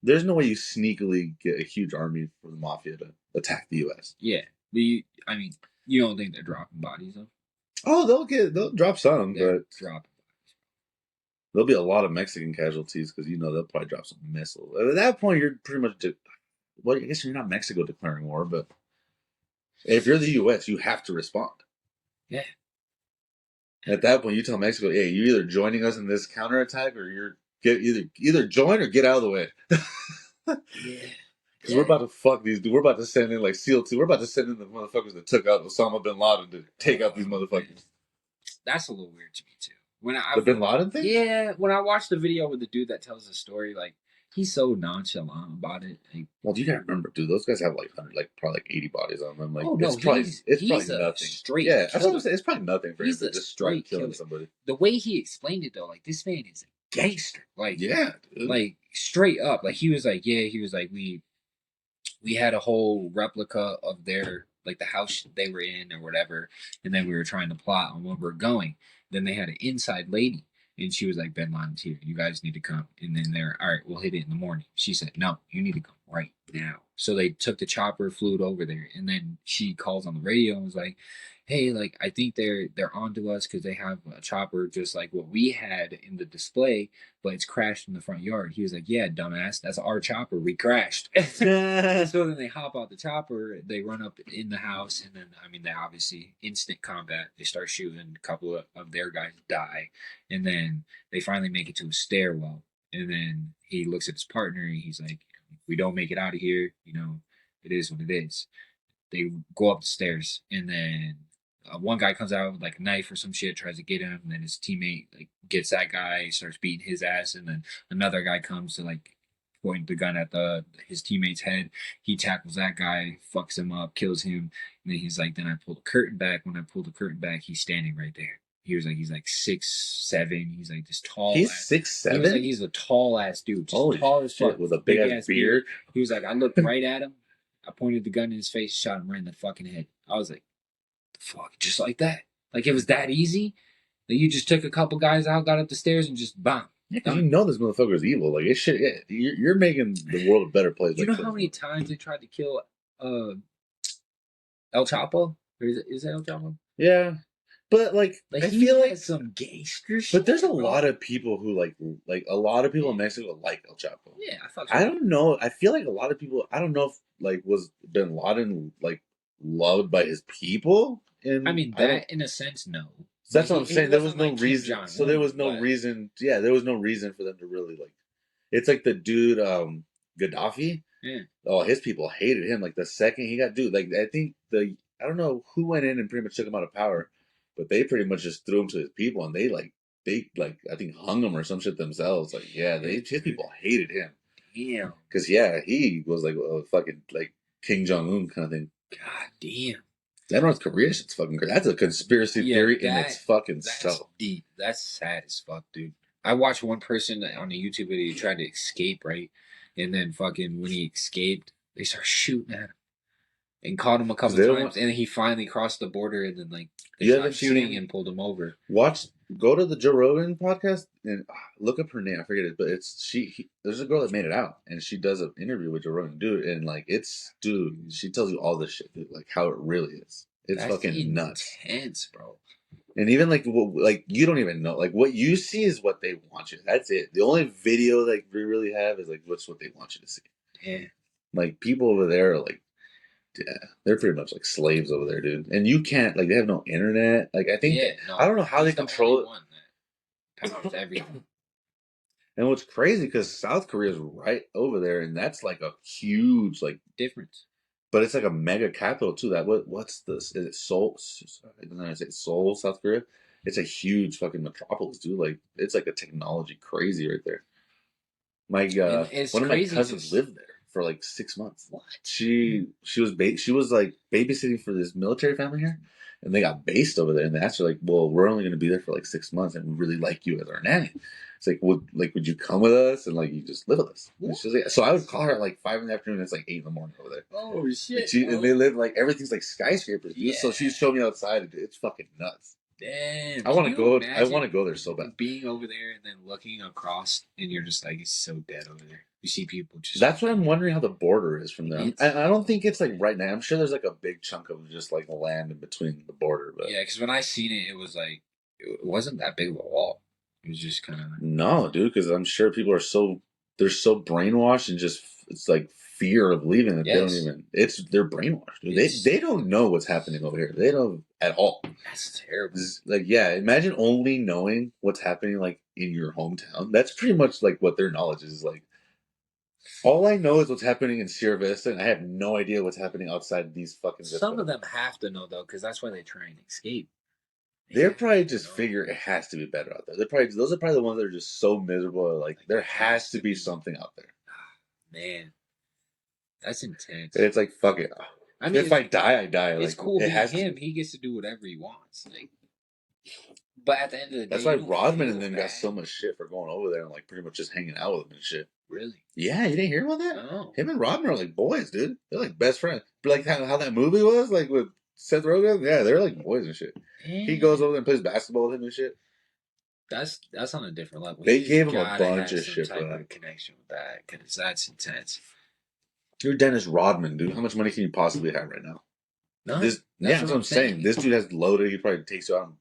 there's no way you sneakily get a huge army for the mafia to attack the U.S. Yeah, but I mean, you don't think they're dropping bodies though? Oh, they'll drop some, but drop. There'll be a lot of Mexican casualties because they'll probably drop some missiles. At that point, you're pretty much well. I guess you're not Mexico declaring war, but if you're the U.S., you have to respond. Yeah. At that point, you tell Mexico, "Hey, you're either joining us in this counterattack, or you're either join or get out of the way." Yeah. Because we're about to fuck these. We're about to send in like SEAL Team. We're about to send in the motherfuckers that took out Osama bin Laden to take out these motherfuckers. That's a little weird to me too. The Bin Laden thing? Yeah, when I watched the video with the dude that tells the story, like, he's so nonchalant about it. Like, well, you gotta remember, dude, those guys have like 100, like probably like 80 bodies on them. Like, oh, no, it's probably nothing. Straight yeah, that's what I'm saying. It's probably nothing for him to just straight killing somebody. The way he explained it though, like, this man is a gangster. Like, yeah, dude. Like straight up. Like he was like, we we had a whole replica of their like the house they were in or whatever, and then we were trying to plot on where we're going. Then they had an inside lady, and she was like, "Ben Lyman's here. You guys need to come." And then they're all right. We'll hit it in the morning. She said, "No, you need to come right now." So they took the chopper, flew it over there, and then she calls on the radio and was like, "Hey, like I think they're onto us because they have a chopper just like what we had in the display, but it's crashed in the front yard." He was like, "Yeah, dumbass, that's our chopper. We crashed." So then they hop out the chopper, they run up in the house, and then I mean they obviously instant combat. They start shooting. A couple of their guys die, and then they finally make it to a stairwell. And then he looks at his partner, and he's like, "If we don't make it out of here, it is what it is." They go up the stairs, and then one guy comes out with like a knife or some shit, tries to get him, and then his teammate like gets that guy, starts beating his ass, and then another guy comes to like point the gun at his teammate's head. He tackles that guy, fucks him up, kills him, and then he's like, "Then I pull the curtain back. When I pull the curtain back, he's standing right there." He's like 6'7". He's like this tall. He's ass, 6'7". He was like he's a tall ass dude, just Holy tall as fuck, shit, with a big ass beard. He was like, I looked right at him, I pointed the gun in his face, shot him right in the fucking head. I was like, the fuck, just like that. Like it was that easy. That you just took a couple guys out, got up the stairs, and just bam. Yeah, because you know this motherfucker is evil. Like it shit. Yeah, you're making the world a better place. You know how many times they tried to kill El Chapo? Or is it El Chapo? Yeah, but like I he feel like some gangster shit. But there's a lot of people who like a lot of people in Mexico like El Chapo. Yeah, I don't know. I feel like a lot of people. I don't know if like was Bin Laden like loved by his people. I mean that in a sense, no. That's what I'm saying. There was no reason. So there was no reason. Yeah, there was no reason for them to really like. It's like the dude Gaddafi. Yeah. Oh, his people hated him. Like the second he got dude. Like I think I don't know who went in and pretty much took him out of power, but they pretty much just threw him to his people, and they I think hung him or some shit themselves. Like his people hated him. Damn. Because he was like a fucking like King Jong-un kind of thing. God damn. That North Korea shit's fucking crazy. That's a conspiracy theory in its fucking self. Deep. That's sad as fuck, dude. I watched one person on a YouTube video try to escape, right? And then fucking when he escaped, they start shooting at him and caught him a couple times. And then he finally crossed the border, and then like they stopped shooting and pulled him over. Go to the Joe Rogan podcast and look up her name. I forget it, but it's there's a girl that made it out, and she does an interview with Joe Rogan, dude. And like she tells you all this shit, dude, like how it really is. It's fucking nuts, intense, bro. And even like you don't even know, like what you see is what they want you. That's it. The only video that we really have is like what's what they want you to see. Yeah, like people over there are like. Yeah, they're pretty much like slaves over there, dude. And you can't they have no internet. Like I think I don't know how they control it. Powers everything. And what's crazy because South Korea is right over there, and that's like a huge difference. But it's like a mega capital too. What's this? Is it Seoul? I don't know how to say it. Seoul, South Korea. It's a huge fucking metropolis, dude. Like it's like a technology crazy right there. My one of my cousins lived there for like 6 months. What? She was like babysitting for this military family here, and they got based over there. And they asked her like, "Well, we're only going to be there for like 6 months, and we really like you as our nanny." It's like, would you come with us and like you just live with us? She's like, so I would call her at like 5 PM. It's like 8 AM over there. Oh shit! And they live like everything's like skyscrapers. Yeah. So she showed me outside. It's fucking nuts. Damn. I want to go. I want to go there so bad. Being over there and then looking across, and you're just like, it's so dead over there. You see people just. That's what I'm wondering how the border is from there. I don't think it's like right now. I'm sure there's like a big chunk of just like land in between the border. But yeah, because when I seen it, it was like it wasn't that big of a wall. It was just kind of no, dude. Because I'm sure people are they're so brainwashed and just it's like fear of leaving that they don't even. They're brainwashed, dude. They don't know what's happening over here. They don't at all. That's terrible. Like imagine only knowing what's happening like in your hometown. That's pretty much like what their knowledge is like. All I know is what's happening in Sierra Vista, and I have no idea what's happening outside these fucking. Some of them have to know though, because that's why they try and escape. They're probably just figure it has to be better out there. Those are probably the ones that are just so miserable. Like there has to be something out there. Man, that's intense. And it's like fuck it. I mean, if I die, I die. It's like, cool being him. He gets to do whatever he wants. Like, But at the end of the day, that's why you don't Rodman feel and them bad. got so much shit for going over there and like pretty much just hanging out with him and shit. Really? Yeah, you didn't hear about that? No. Him and Rodman are like boys, dude. They're like best friends. Like how that movie was, like with Seth Rogen. Yeah, they're like boys and shit. He goes over there and plays basketball with him and shit. That's on a different level. They He's gave him a gotta bunch have of some shit for type that. of connection with that because that's intense. You're Dennis Rodman, dude. How much money can you possibly have right now? No, That's what I'm saying. This dude has loaded. He probably takes you out and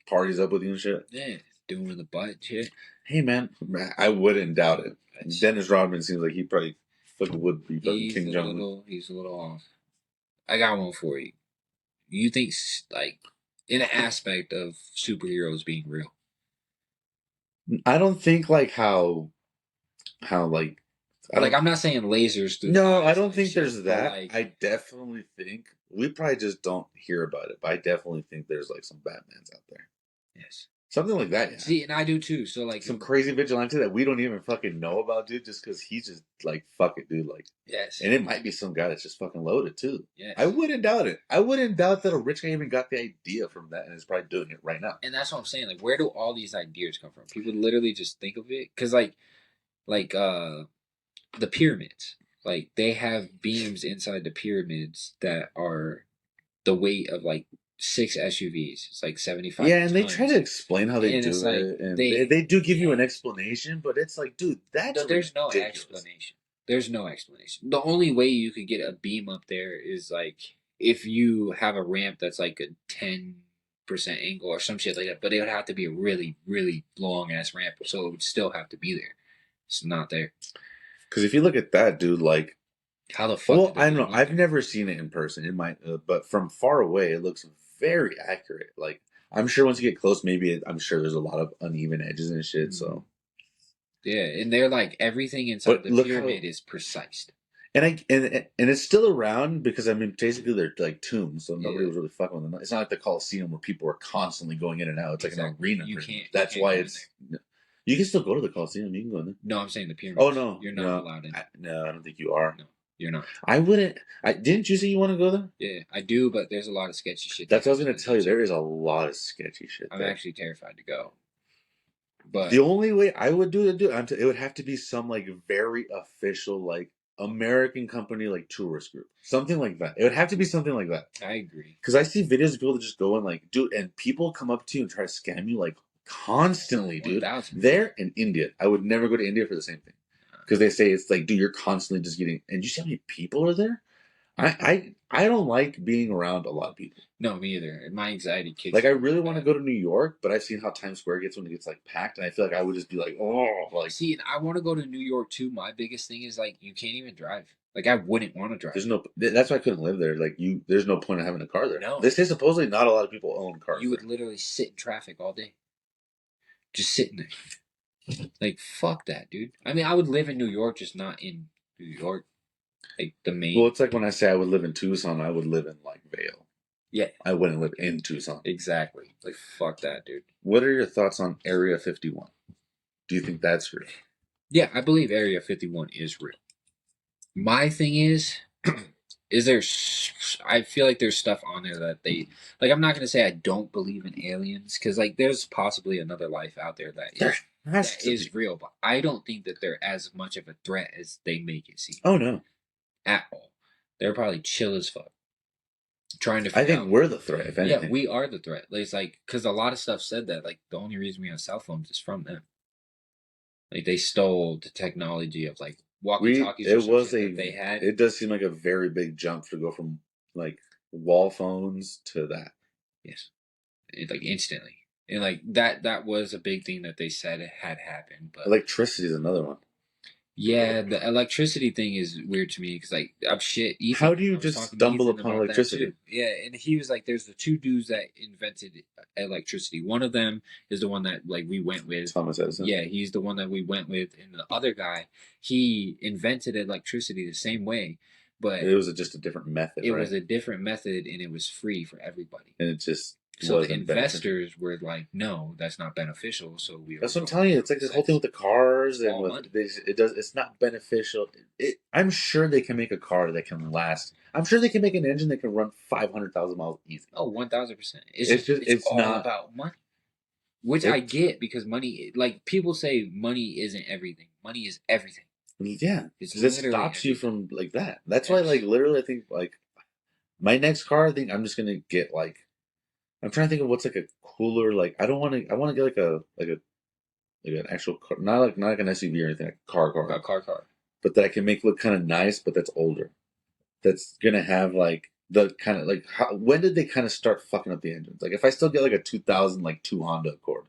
parties up with you and shit. Yeah, doing with the butt shit. Hey, man, I wouldn't doubt it. Dennis Rodman seems like he probably fucking would be fucking King Jong-un. He's a little off. I got one for you. You think, like, in an aspect of superheroes being real? I don't think like how like. I'm not saying lasers. No, I don't think shit, there's that. like, I definitely think we probably just don't hear about it. But I definitely think there's like some Batmans out there. Yes. Something like that, yeah. See, and I do too. So like some crazy vigilante that we don't even fucking know about, dude, just because he's just like, fuck it, dude. Like, yes. And it might be some guy that's just fucking loaded too. Yes. I wouldn't doubt it. I wouldn't doubt that a rich guy even got the idea from that and is probably doing it right now. And that's what I'm saying. Like, where do all these ideas come from? People literally just think of it because like the pyramids, like they have beams inside the pyramids that are the weight of like 6 SUVs. It's like 75. Yeah, and they try to explain how they do like, it, and they do give you an explanation, but it's like, dude, that's there's ridiculous. no explanation. There's no explanation. The only way you could get a beam up there is like if you have a ramp that's like a 10% angle or some shit like that. But it would have to be a really, really long ass ramp, so it would still have to be there. It's not there. Because if you look at that, dude, like, how the fuck? Well, I don't know. I've never seen it in person. It might, but from far away, it looks very accurate. Like, I'm sure once you get close, I'm sure there's a lot of uneven edges and shit. Mm-hmm. So, yeah, and they're like everything inside the pyramid is precise. And it's still around because I mean, basically they're like tombs, so nobody was really fucking with them. It's not like the Colosseum where people are constantly going in and out. It's like an arena. That's why it's. You can still go to the Colosseum. You can go in there. No, I'm saying the pyramid. Oh no, you're not allowed in. No, I don't think you are. No, you're not. I wouldn't. Didn't you say you want to go there? Yeah, I do, but there's a lot of sketchy shit. That's what I was gonna tell you. There is a lot of sketchy shit. I'm actually terrified to go. But the only way I would do it, it would have to be some like very official like American company like tourist group, something like that. It would have to be something like that. I agree. Because I see videos of people that just go and like, dude, and people come up to you and try to scam you like constantly, dude. There in India, I would never go to India for the same thing because they say it's like, dude, you're constantly just getting. And you see how many people are there? I don't like being around a lot of people. No, me either. My anxiety kicks. Like I really want to go to New York, but I've seen how Times Square gets when it gets like packed, and I feel like I would just be like, oh, like. See, and I want to go to New York too. My biggest thing is like you can't even drive. Like I wouldn't want to drive. There's no. That's why I couldn't live there. Like there's no point in having a car there. No. They say supposedly not a lot of people own cars. You would literally sit in traffic all day. Just sitting there. Like fuck that, dude. I mean, I would live in New York, just not in New York. Like the main. Well, it's like when I say I would live in Tucson, I would live in like Vail. Yeah. I wouldn't live in Tucson. Exactly. Like fuck that, dude. What are your thoughts on Area 51? Do you think that's real? Yeah, I believe Area 51 is real. My thing is there? I feel like there's stuff on there that they like. I'm not gonna say I don't believe in aliens because like there's possibly another life out there that is real, but I don't think that they're as much of a threat as they make it seem. Oh no, at all. They're probably chill as fuck. Trying to. I think we're the threat. If anything. Yeah, we are the threat. It's like because a lot of stuff said that like the only reason we have cell phones is from them. Like they stole the technology of like walkie-talkies. They had. It does seem like a very big jump to go from like wall phones to that. Yes, like instantly, and like that was a big thing that they said it had happened. But electricity is another one. Yeah, the electricity thing is weird to me because like I'm shit. Ethan, how do you just stumble upon electricity? Yeah, and he was like, "There's the two dudes that invented electricity. One of them is the one that like we went with. Thomas Edison. Yeah, he's the one that we went with, and the other guy, he invented electricity the same way, but it was just a different method. It was a different method, and it was free for everybody. And it just. So the investors were like, "No, that's not beneficial." So that's what I'm telling you. It's like this whole thing with the cars and with it's not beneficial. I'm sure they can make a car that can last. I'm sure they can make an engine that can run 500,000 miles easy. Oh, 1,000%. It's all not about money. Which I get because money, like people say, money isn't everything. Money is everything. Yeah, It's because it literally stops you everything. from like that. That's why, like, literally, I think like my next car. I think I'm just gonna get like. I'm trying to think of what's like a cooler like. I don't want to. I want to get like an actual car, not like an SUV or anything, like a car, A car. but that I can make look kind of nice, but that's older. That's gonna have like the kind of like when did they kind of start fucking up the engines? Like if I still get like a 2002 Honda Accord,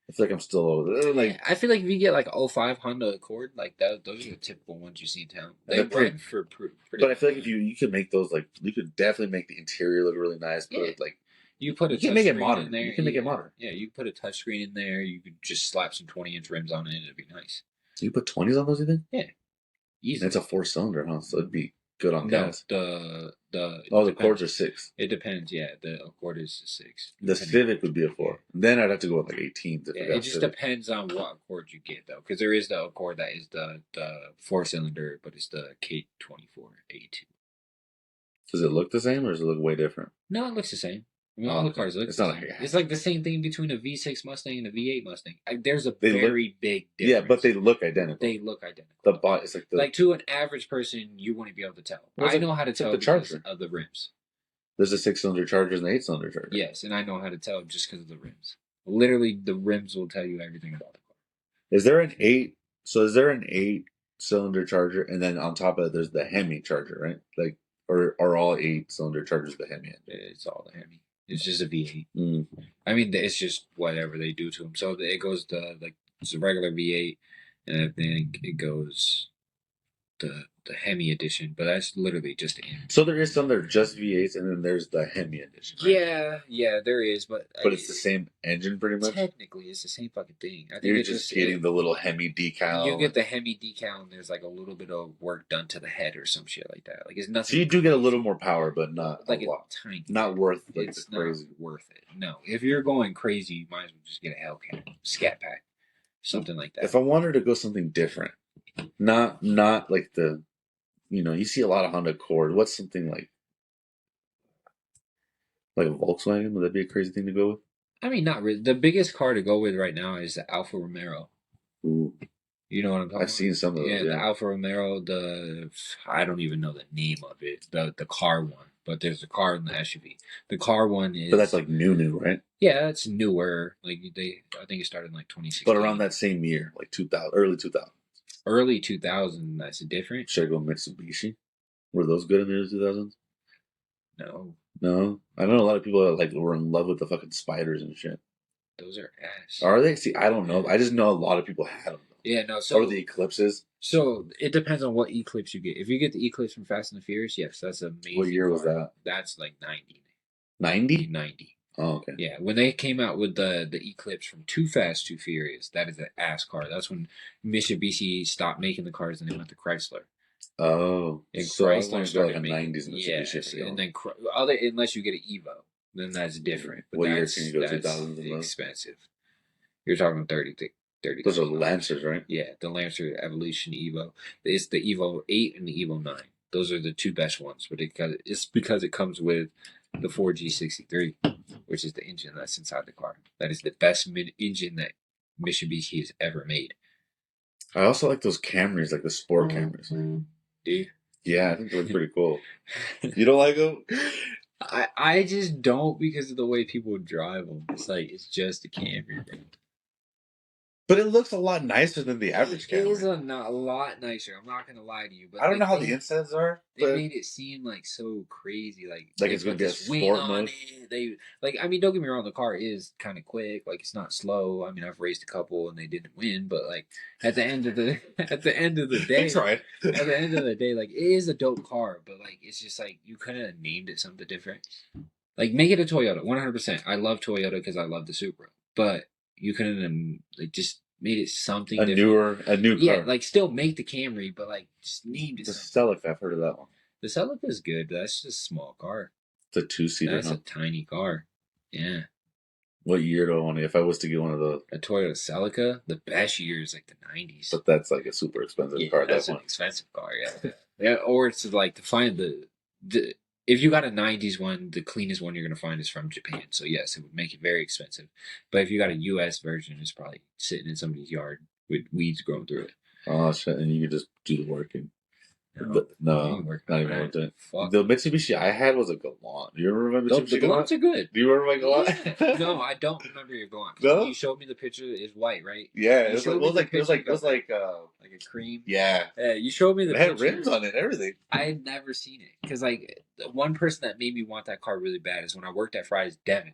I feel like I'm still like. Yeah, I feel like if you get like a 05 Honda Accord, like that, those are the typical ones you see in town. They run for pretty. But I feel like if you could make those like you could definitely make the interior look really nice. But like you put a you can make it touchscreen modern. in there. You can make it modern. Yeah, you put a touchscreen in there. You could just slap some 20-inch rims on it, and it'd be nice. So you put 20s on those, you think? Yeah, easy. It's a 4-cylinder, huh? So it'd be good on gas. The Accords are 6. It depends. Yeah, the Accord is a 6. The Civic would be a 4. Then I'd have to go with like 18s. Yeah, it just depends on what Accord you get though, because there is the Accord that is the 4-cylinder, but it's the K24A2. Does it look the same or does it look way different? No, it looks the same. I mean, all the cars look. It's like the same thing between a V6 Mustang and a V8 Mustang. There's a very big difference. Yeah, but they look identical. They look identical. The body, it's like to an average person, you wouldn't be able to tell. I know how to tell because of the rims. There's a 6-cylinder Charger and an 8-cylinder Charger. Yes, and I know how to tell just because of the rims. Literally, the rims will tell you everything about the car. Is there an 8-cylinder Charger, and then on top of it, there's the Hemi Charger, right? Like, or are all 8-cylinder Chargers the Hemi? It's all the Hemi. It's just a V8. I mean, it's just whatever they do to them. So it goes to like it's a regular V8, and I think it goes the Hemi edition, but that's literally just the engine. So there is some that are just V8s, and then there's the Hemi edition. Right? Yeah, there is, but it's the same engine pretty much. Technically, it's the same fucking thing. I think you're just getting the little Hemi decal. You get the Hemi decal, and there's like a little bit of work done to the head or some shit like that. Like it's nothing. So you do get a little more power, but not like a lot. Tiny. Not worth like it's the crazy. Not worth it. No, if you're going crazy, you might as well just get a Hellcat, Scat Pack, something like that. If I wanted to go something different, not like the. You see a lot of Honda Accord. What's something like a Volkswagen? Would that be a crazy thing to go with? I mean, not really. The biggest car to go with right now is the Alfa Romero. Ooh. You know what I'm talking about? I've seen some of those. Yeah, the Alfa Romero, I don't even know the name of it. The car one. But there's a car and the SUV. The car one is... But that's like new, right? Yeah, it's newer. Like I think it started in like 2016. But around that same year, like 2000, early 2000. Early 2000, that's different. Should I go Mitsubishi? Were those good in the early 2000s? No. I know a lot of people that were in love with the fucking spiders and shit. Those are ass. Are they? See, I don't know. I just know a lot of people had them. Yeah, no. Or the Eclipses. So it depends on what Eclipse you get. If you get the Eclipse from Fast and the Furious, yes, that's amazing. What year was that? That's like 90. 90? 90. Oh, okay. Yeah, when they came out with the Eclipse from Too Fast, Too Furious, that is an ass car. That's when Mitsubishi stopped making the cars and they went to Chrysler. Oh, and so Chrysler started like a making 90s Mitsubishi. And then unless you get an Evo, then that's different. But what year can you go? 2000s? Expensive. You're talking 30. Those are Lancers, right? Yeah, the Lancer Evolution Evo. It's the Evo 8 and the Evo 9. Those are the two best ones, but it's because it comes with the 4G63, which is the engine that's inside the car. That is the best engine that Mitsubishi has ever made. I also like those Camrys, like the sport Camrys. Do you? Yeah, I think they're pretty cool. You don't like them? I just don't because of the way people drive them. It's just a Camry, bro. But it looks a lot nicer than the average Camry. It is a lot nicer. I'm not gonna lie to you, but I don't know how the insides are. They made it seem like so crazy, like it's gonna be a sport mode. Don't get me wrong, the car is kind of quick. Like it's not slow. I mean, I've raced a couple and they didn't win, but like at the end of the day, That's right. At the end of the day, like it is a dope car, but like it's just like you could have named it something different. Like make it a Toyota, 100%. I love Toyota because I love the Supra, but you couldn't like just made it something different. A new car. Yeah, like still make the Camry, but like just named it. The Celica, I've heard of that one. The Celica is good, but that's just a small car. It's a 2-seater. That's a tiny car. Yeah. What year do I want to? If I was to get one of the a Toyota Celica, the best year is like the 90s. But that's like a super expensive car. That's an expensive car, yeah. Yeah, or it's like to find if you got a 90s one, the cleanest one you're going to find is from Japan. So, yes, it would make it very expensive. But if you got a U.S. version, it's probably sitting in somebody's yard with weeds growing through it. Oh, shit. And you could just do the working. No, not even worth it. Fuck. The Mitsubishi I had was a Galant. Do you remember Mitsubishi The Galants are good. Do you remember my Galant? Yeah. No, I don't remember your Galant. No? You showed me the picture. It's white, right? Yeah, You it was showed like me the it was like like a cream. yeah. Yeah, you showed me the It picture. had rims on it and everything. I had never seen it because like the one person that made me want that car really bad is when I worked at Fry's. Devin.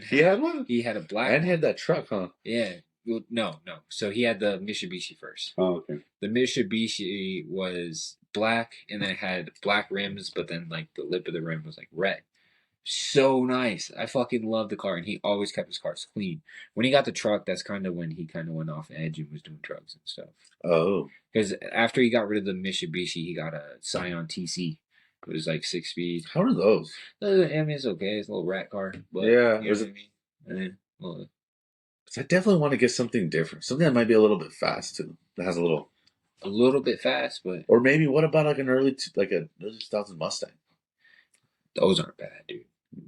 He had one? He had a black. And had that truck, huh? Yeah. Well, no. So he had the Mitsubishi first. Oh, okay. The Mitsubishi was black and then it had black rims, but then like the lip of the rim was like red. So nice. I fucking love the car, and he always kept his cars clean. When he got the truck, that's kind of when he kind of went off edge and was doing trucks and stuff. Oh. Because after he got rid of the Mitsubishi, he got a Scion TC. It was like 6-speed. How are those? I mean, it's okay. It's a little rat car. But, Yeah, you know what I mean? And then, well, I definitely want to get something different. Something that might be a little bit fast, too. That has a little... bit fast, but Or maybe, what about like an early 2000 Mustang? those aren't bad, dude.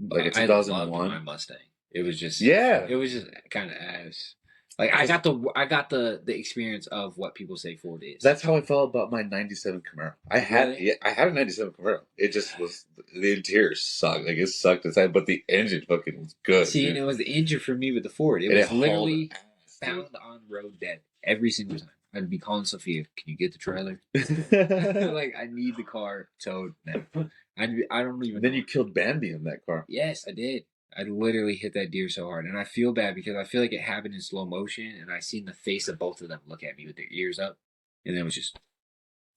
Like a I 2001? loved my Mustang. It was just Yeah. It was just kind of ass. Like I got the experience of what people say Ford is. That's how I felt about my 97 Camaro. I had Really? I had a 97 Camaro. It just was, the interior sucked. Like, it sucked inside, but the engine fucking was good. See, dude. and it was the engine for me with the Ford. It And was hauled literally ass, dude. found on road dead every single time. I'd be calling Sophia, "Can you get the trailer?" Like, I need the car towed now. I don't even. Then you killed Bambi in that car. Yes, I did. I literally hit that deer so hard, and I feel bad because I feel like it happened in slow motion, and I seen the face of both of them look at me with their ears up, and then it was just,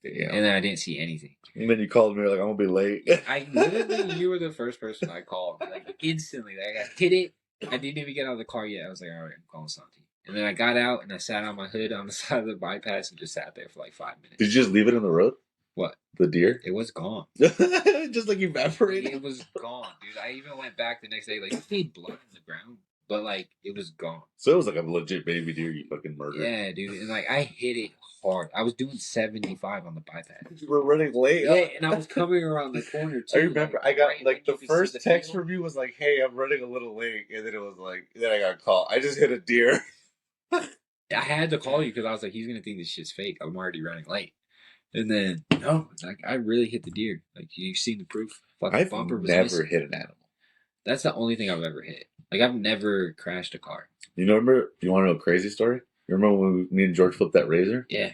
Yeah. and then I didn't see anything. And then you called me like, I'm gonna be late. I literally, you were the first person I called, like instantly. Like I hit it. I didn't even get out of the car yet. I was like, all right, I'm calling Santi. And then I got out and I sat on my hood on the side of the bypass and just sat there for like 5 minutes. Did you just leave it on the road? What? The deer? It was gone. Just like evaporated? It was gone, dude. I even went back the next day, like, it made blood in the ground, but like, it was gone. So it was like a legit baby deer you fucking murdered. Yeah, dude. And like, I hit it hard. I was doing 75 on the bypass. You were running late. Yeah, and I was coming around the corner too. I remember I got right like when the you first see the text field. from you was like, "Hey, I'm running a little late," and then it was like, then I got a call. I just hit a deer. I had to call you because I was like, he's gonna think this shit's fake. I'm already running late. And then no, like I really hit the deer. Like you've seen the proof. Fucking I've bumper was never missing. hit an animal. That's the only thing I've ever hit. Like I've never crashed a car. You remember? You want to know a crazy story? You remember when me and George flipped that Razor? Yeah.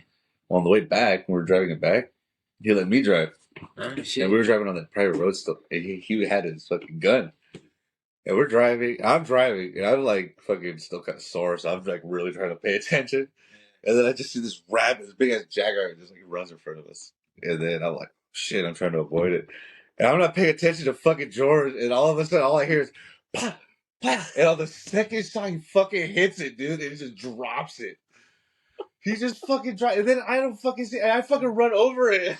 Well, on the way back, when we were driving it back, he let me drive, Oh, shit. and we were driving on the private road still. And he had his fucking gun. And we're driving. I'm driving, and I'm like fucking still kind of sore, so I'm like really trying to pay attention. And then I just see this rabbit, this big ass jaguar, just like runs in front of us. And then I'm like, shit, I'm trying to avoid it. And I'm not paying attention to fucking George. And all of a sudden, all I hear is, "Pah, pah." And on the second shot, he fucking hits it, dude. And he just drops it. He just fucking drops. And then I don't fucking see. And I fucking run over it.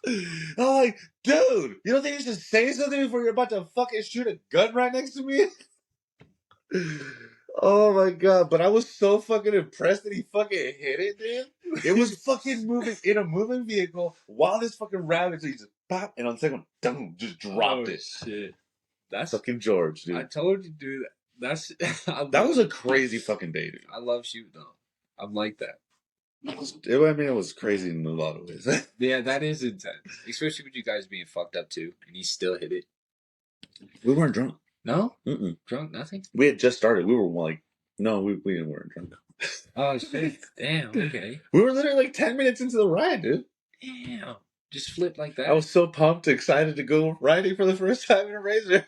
I'm like, dude, you don't think you should say something before you're about to fucking shoot a gun right next to me? Oh my god, but I was so fucking impressed that he fucking hit it, dude. It was fucking moving in a moving vehicle while this fucking rabbit, so he just pop, and on the second one, boom, just dropped it. Shit. That's Fucking George, dude. I told you, dude. That's That was a crazy fucking day, dude. I love shooting though. I'm like that. It was crazy in a lot of ways. Yeah, that is intense. Especially with you guys being fucked up too, and he still hit it. We weren't drunk. No? Mm-mm. Drunk? Nothing? We had just started. We were like, no, we weren't drunk. Oh shit. Damn, okay. We were literally like 10 minutes into the ride, dude. Damn. Just flip like that. I was so pumped, excited to go riding for the first time in a Razor.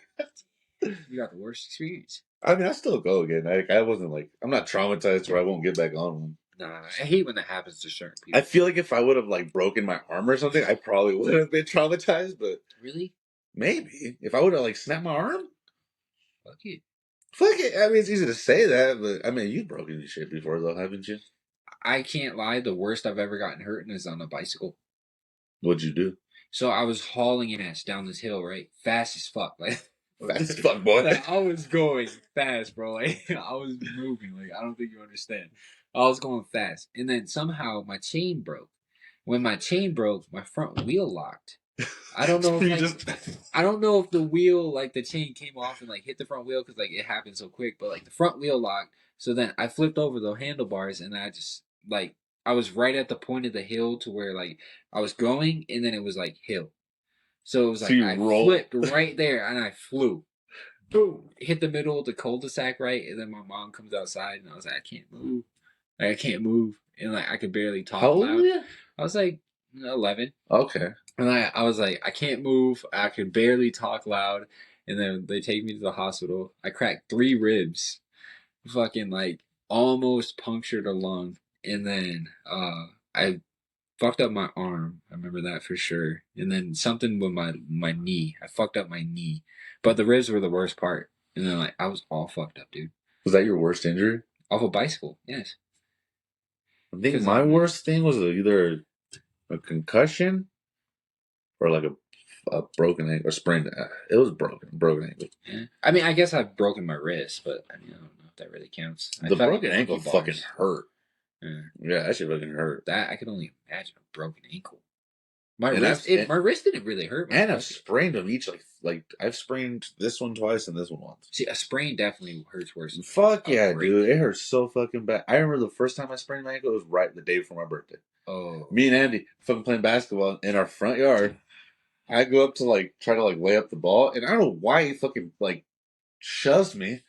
You got the worst experience. I mean, I still go again. I wasn't like, I'm not traumatized where I won't get back on one. Nah, I hate when that happens to certain people. I feel like if I would have like broken my arm or something, I probably would have been traumatized, but Really? maybe. If I would have like snapped my arm, Fuck it. fuck it. I mean, it's easy to say that, but I mean, you've broken your shit before though, haven't you? I can't lie, the worst I've ever gotten hurt is on a bicycle. What'd you do? So I was hauling an ass down this hill, right? Fast as fuck. Like Fast as fuck, boy. Like, I was going fast, bro. Like I was moving. Like I don't think you understand. I was going fast, and then somehow my chain broke. When my chain broke, my front wheel locked, I don't know if You like, just I don't know if the wheel, like the chain came off and like hit the front wheel because like it happened so quick, but like the front wheel locked. So then I flipped over the handlebars and I just like I was right at the point of the hill to where like I was going and then it was like hill. So it was So like you I roll. flipped right there and I flew. Boom. Hit the middle of the cul-de-sac right, and then my mom comes outside and I was like, I can't move. Like I can't move. And like I could barely talk How old loud. were you? I was like 11. Okay. And I was like, I can't move. I could barely talk loud. And then they take me to the hospital. I cracked 3 ribs. Fucking like almost punctured a lung. And then I fucked up my arm. I remember that for sure. And then something with my knee. I fucked up my knee. But the ribs were the worst part. And then like I was all fucked up, dude. Was that your worst injury? Off a bicycle, yes. I think 'Cause, my worst thing was either a concussion or like a broken ankle or sprained. It was broken ankle. Yeah. I mean, I guess I've broken my wrist, but I mean, I don't know if that really counts. I The felt broken like ankle monkey fucking bars. hurt. Yeah. Yeah, that shit fucking hurt. That I could only imagine a broken ankle. My And wrist, I've- my wrist didn't really hurt. And I've sprained them each. Like I've sprained this one twice and this one once. See, a sprain definitely hurts worse. Fuck A yeah, break. dude! It hurts so fucking bad. I remember the first time I sprained my ankle. It was right the day before my birthday. Oh, Me and Andy fucking playing basketball in our front yard. I go up to like try to like lay up the ball, and I don't know why he fucking like shoves me,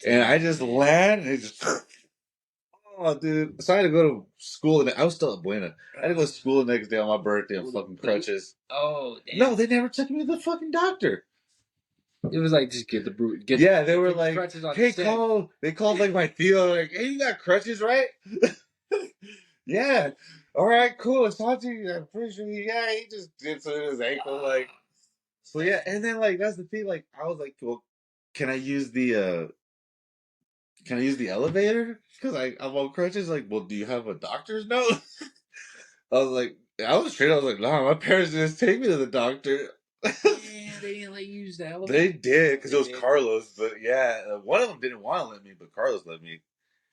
and I just land and it just. Oh, dude! So I had to go to school, and I was still at Buena. I had to go to school the next day on my birthday on fucking crutches. oh, damn. No, they never took me to the fucking doctor. It was like just get the brute. Yeah, they were like, crutches on "Hey, set. call." They called like my Theo, like, "Hey, you got crutches, right?" Yeah. All right, cool. It's not you. I'm pretty sure. Yeah, he just did something to his ankle, like. So yeah, and then like that's the thing. Like I was like, "Well, can I use the elevator? Because I'm on crutches." Like, well, do you have a doctor's note? I was like, I was straight. I was like, "No, my parents just take me to the doctor." Yeah, they didn't let you use the elevator. They did because it was They did. Carlos, but yeah, one of them didn't want to let me, but Carlos let me.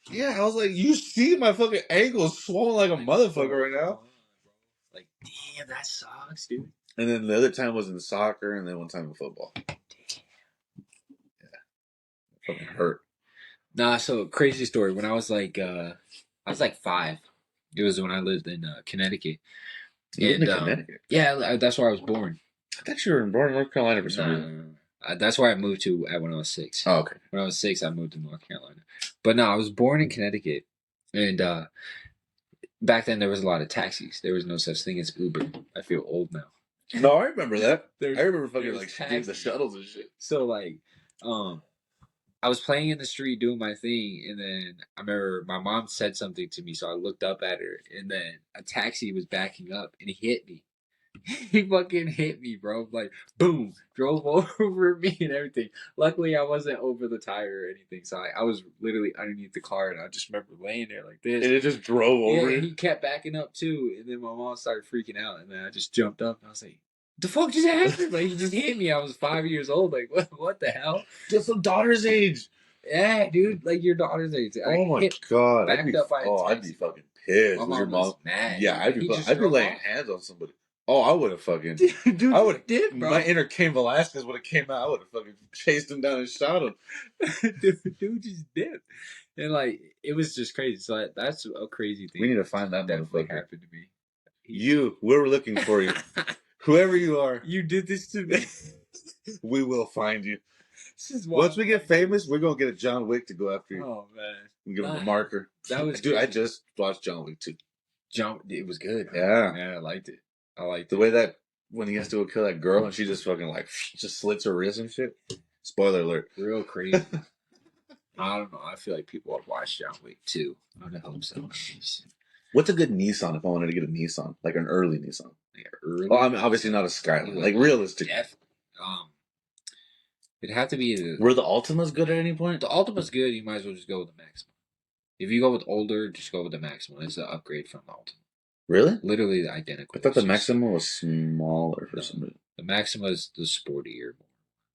Yeah, I was like, you see my fucking ankle swollen like a motherfucker right now. Like, damn, that sucks, dude. And then the other time was in soccer, and then one time in football. Yeah, fucking hurt. Nah, so crazy story. When I was like 5. It was when I lived in Connecticut. You lived in And, Connecticut. Yeah, that's where I was born. I thought you were born in North Carolina for some reason. That's where I moved to when I was 6. Oh, okay. When I was 6, I moved to North Carolina. But no, I was born in Connecticut. And back then, there was a lot of taxis. There was no such thing as Uber. I feel old now. No, I remember that. There's- I remember fucking there's like taxis. the shuttles and shit. So like, I was playing in the street doing my thing, and then I remember my mom said something to me, so I looked up at her, and then a taxi was backing up, and he hit me. He fucking hit me, bro. Like, boom, drove over me and everything. Luckily, I wasn't over the tire or anything, so I was literally underneath the car, and I just remember laying there like this. And it just drove Yeah, over. and he kept backing up too, and then my mom started freaking out, and then I just jumped up, and I was like, "The fuck just happened?" Like, he just hit me. I was 5 years old. Like, what the hell? Just some daughter's age. Yeah, dude, like your daughter's age. Oh my hit, god! backed up by a I'd be taxi. fucking pissed. My Was your mom mom? was mad. Yeah, dude. I'd He be. just I'd be drove laying off. hands on somebody. Oh, I would have fucking. Dude, I would did, bro. My inner Cain Velasquez would have came out. I would have fucking chased him down and shot him. dude just did, and like it was just crazy. So that's a crazy thing. We need to find that definitely motherfucker. happened to me. We're looking for you. Whoever you are, You did this to me. we will find you. This is Once we get famous, we're gonna get a John Wick to go after you. Oh man, We give him a Nah. marker. That was dude. I crazy. just watched John Wick 2. It was good. Yeah. I liked it. I liked The it. way that when he has to go kill that girl and she just fucking like just slits her wrist and shit. Spoiler alert. Real crazy. I don't know. I feel like people would watch John Wick too. I would hope so. What's a good Nissan if I wanted to get a Nissan, like an early Nissan? Like early. Well, I mean, obviously not a Skyline, like realistic. Definitely. It'd have to be Were the Altimas good at any point? the Ultima's good. You might as well just go with the Maxima. If you go with older, just go with the Maxima. It's an upgrade from the Ultima. Really? Literally the identical. I thought the It's just- Maxima was smaller for No. some reason. The Maxima is the sportier more,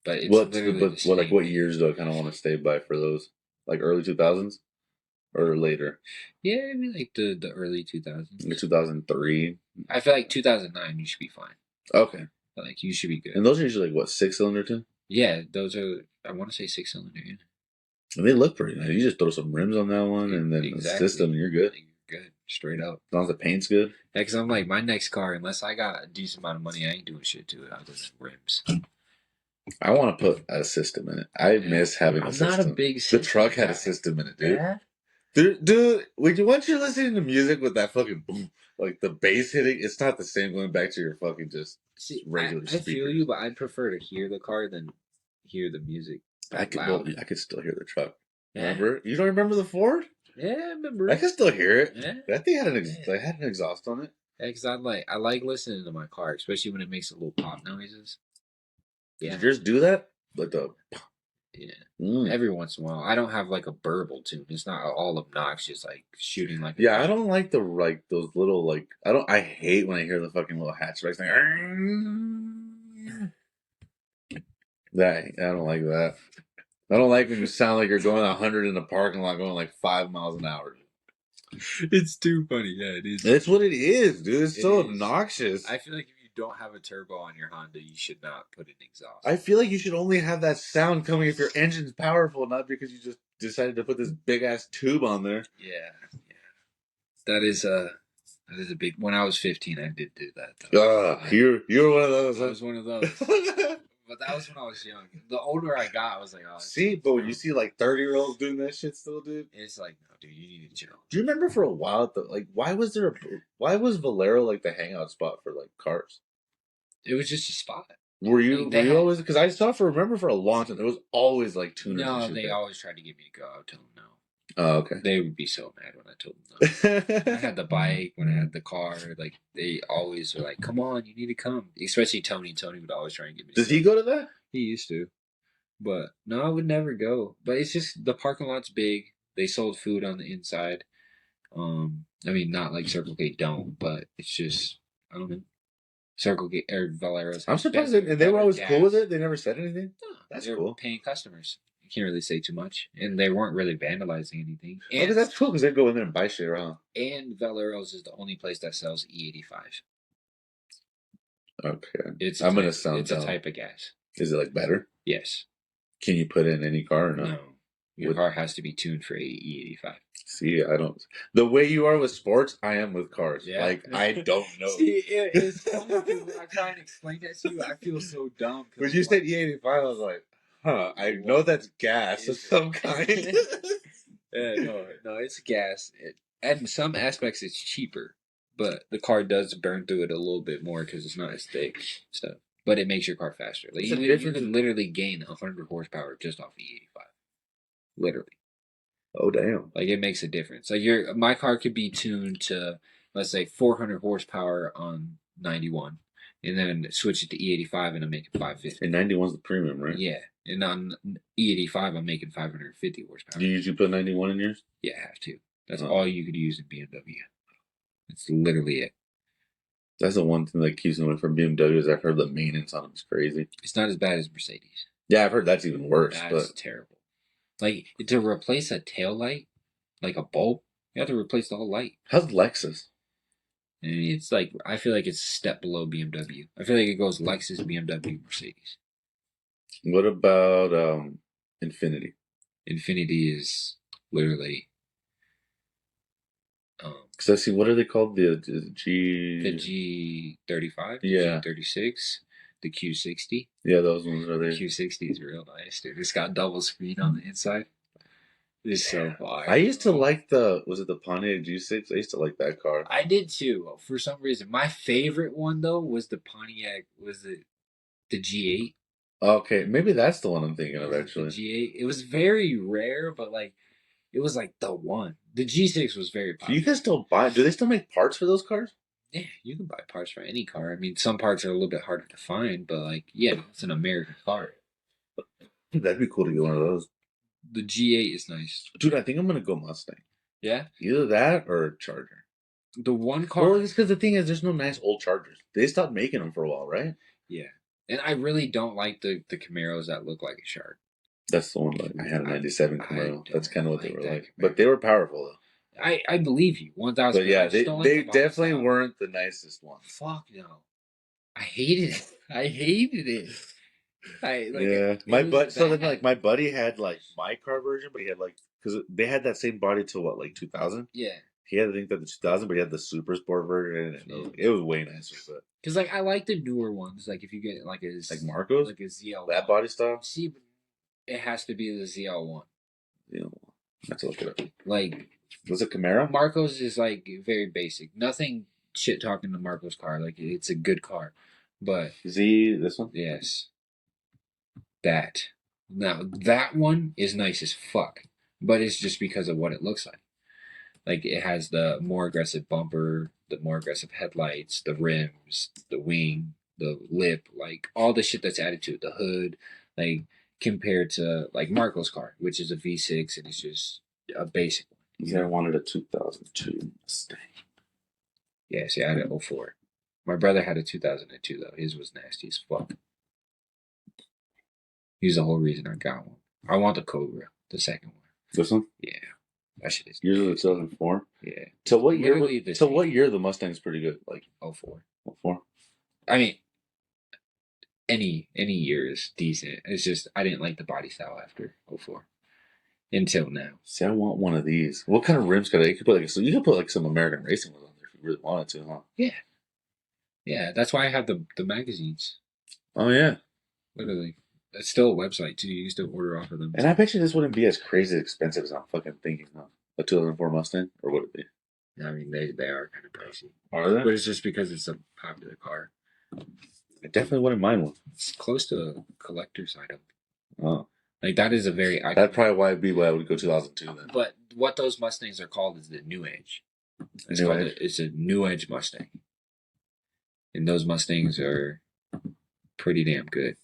but it's What? literally But the what? Like same. what years do I kind of want to stay by for those? Like early 2000s or later? Yeah, I mean like the early 2000s. Like 2003. I feel like 2009 you should be fine. Okay. Like, you should be good. And those are usually like what, 6-cylinder too? Yeah, those are. I want to say 6-cylinder. Yeah. And they look pretty nice. You just throw some rims on that one, and then the system, and you're good. You're good, straight up. As long as the paint's good. Yeah, because I'm like, my next car, unless I got a decent amount of money, I ain't doing shit to it other than rims. I want to put a system in it. I miss having a system. I'm not a big system The truck had guy. a system in it, dude. Yeah. Dude, once you're listening to music with that fucking boom, like the bass hitting, it's not the same going back to your fucking just regular I speakers. feel you, but I'd prefer to hear the car than hear the music. I could still hear the truck. Yeah. Remember? You don't remember the Ford? Yeah, I remember. I can still hear it. Yeah. That thing had an exhaust on it. Yeah, because I like listening to my car, especially when it makes little pop noises. Yeah. Did yours do that? Like the yeah. Every once in a while. I don't have like a burble tune. It's not all obnoxious, like shooting like. Yeah, I don't like those little like I hate when I hear the fucking little hatchback thing. I don't like that. I don't like when you sound like you're going 100 in the parking lot, going like 5 miles an hour. It's too funny. Yeah, it is. That's what it is, dude. It's so obnoxious. I feel like if you don't have a turbo on your Honda, you should not put an exhaust. I feel like you should only have that sound coming if your engine's powerful, not because you just decided to put this big ass tube on there. Yeah. That is a big. When I was 15, I did do that. You're one of those. I was one of those. But that was when I was young. The older I got, I was like, oh. See, but when you see like 30-year-olds doing that shit still, dude, it's like, no, dude, you need to chill. Do you remember for a while, why was Valero like the hangout spot for like cars? It was just a spot. Were you always? Because I saw for a long time there was always like tuners. No, they always tried to get me to go. I would tell them no. Oh, okay. They would be so mad when I told them no. I had the bike, when I had the car, like they always were like, "Come on, you need to come." Especially Tony. Tony would always try and get me. Does he go to that? He used to, but no, I would never go. But it's just the parking lot's big. They sold food on the inside. I mean, not like Circle K don't, but it's just I don't know. Circle K or Valero's. I'm surprised they were always cool with it. They never said anything. No, that's cool. Paying customers. You can't really say too much, and they weren't really vandalizing anything. And that's cool because they go in there and buy shit around. And Valero's is the only place that sells E85. Okay, I'm gonna sound. It's a type of gas. Is it like better? Yes. Can you put it in any car or not? No. Your car has to be tuned for E85. See, I don't. The way you are with sports, I am with cars. Yeah. Like, I don't know. See, it's funny because when I try and explain that to you, I feel so dumb. When you said E85, I was like, huh, I know that's gas of some kind. No, it's gas. In some aspects, it's cheaper, but the car does burn through it a little bit more because it's not as thick. So, but it makes your car faster. Like you can literally gain 100 horsepower just off E85. Literally. Oh damn! Like it makes a difference. Like my car could be tuned to, let's say, 400 horsepower on 91, and then switch it to E85 and I'm making 550. And 91's the premium, right? Yeah, and on E85 I'm making 550 horsepower. Do you usually put 91 in yours? Yeah, I have to. That's all you could use in BMW. That's literally it. That's the one thing that keeps me away from BMW is I've heard the maintenance on them is crazy. It's not as bad as Mercedes. Yeah, I've heard that's even worse. That's terrible. Like, to replace a tail light, like a bulb, you have to replace the whole light. How's Lexus? And it's like, I feel like it's a step below BMW. I feel like it goes Lexus, BMW, Mercedes. What about Infinity? Infinity is literally... Because I see, what are they called? The G35? Yeah. G36? The Q60. Yeah, those ones are there. The Q60 is real nice, dude. It's got double screen on the inside. It's so fire. I used to like was it the Pontiac G6? I used to like that car. I did too, for some reason. My favorite one, though, was the Pontiac, the G8. Okay, maybe that's the one I'm thinking of, actually. The G8. It was very rare, but like, it was like the one. The G6 was very popular. You can still buy, do they still make parts for those cars? Yeah, you can buy parts for any car. I mean, some parts are a little bit harder to find, but like, yeah, it's an American car. That'd be cool to get one of those. The G8 is nice. Dude, I think I'm going to go Mustang. Yeah? Either that or a Charger. The one car... Well, it's because the thing is, there's no nice old Chargers. They stopped making them for a while, right? Yeah. And I really don't like the Camaros that look like a shark. That's the one. Like, I had a 97 Camaro. That's kind of what they were like. But they were powerful, though. I believe you, 1,000%. But yeah, they definitely weren't the nicest ones. Fuck no. I hated it. I hated it. My it was so then bad. like my buddy had like my car version, but he had like because they had that same body till what, like 2000. Yeah, He had I think that the 2000, but he had the super sport version, and it was way nicer. But because like I like the newer ones. Like if you get like like Marcos, like a ZL that body style. See, it has to be the ZL1. You know, that's a look it up. Like Was it Camaro? Marcos is like very basic. Nothing shit talking to Marcos car. Like it's a good car, but this one. yes, that now that one is nice as fuck, but it's just because of what it looks like. Like it has the more aggressive bumper, the more aggressive headlights, the rims, the wing, the lip, like all the shit that's added to it, the hood, like compared to like Marco's car, which is a V6 and it's just a basic one. Yeah, I wanted a 2002 Mustang. Yeah, see, I had an 04. My brother had a 2002 though. His was nasty as fuck. He's the whole reason I got one. I want the Cobra, the second one. This one? Yeah, that shit is. Yours was 2004. Yeah. Till what year? Literally the Till same. what year the Mustang's pretty good? Like 04. 04. I mean, any year is decent. It's just I didn't like the body style after 04 until now. See, I want one of these. What kind of rims could I? You could put like you could put like some American racing ones on there if you really wanted to, huh? Yeah, that's why I have the magazines. Oh yeah. Literally, it's still a website too. You used to order off of them. And I bet you this wouldn't be as crazy expensive as I'm fucking thinking, huh? A 2004 Mustang, or would it be? I mean, they are kind of pricey, Are they? but it's just because it's a popular car. I definitely wouldn't mind one. It's close to a collector's item. Oh, Like that is a very iconic. that'd probably why I would go 2002 then. But what those Mustangs are called is the New Edge. It's New called Edge? it's a New Edge Mustang, and those Mustangs are pretty damn good.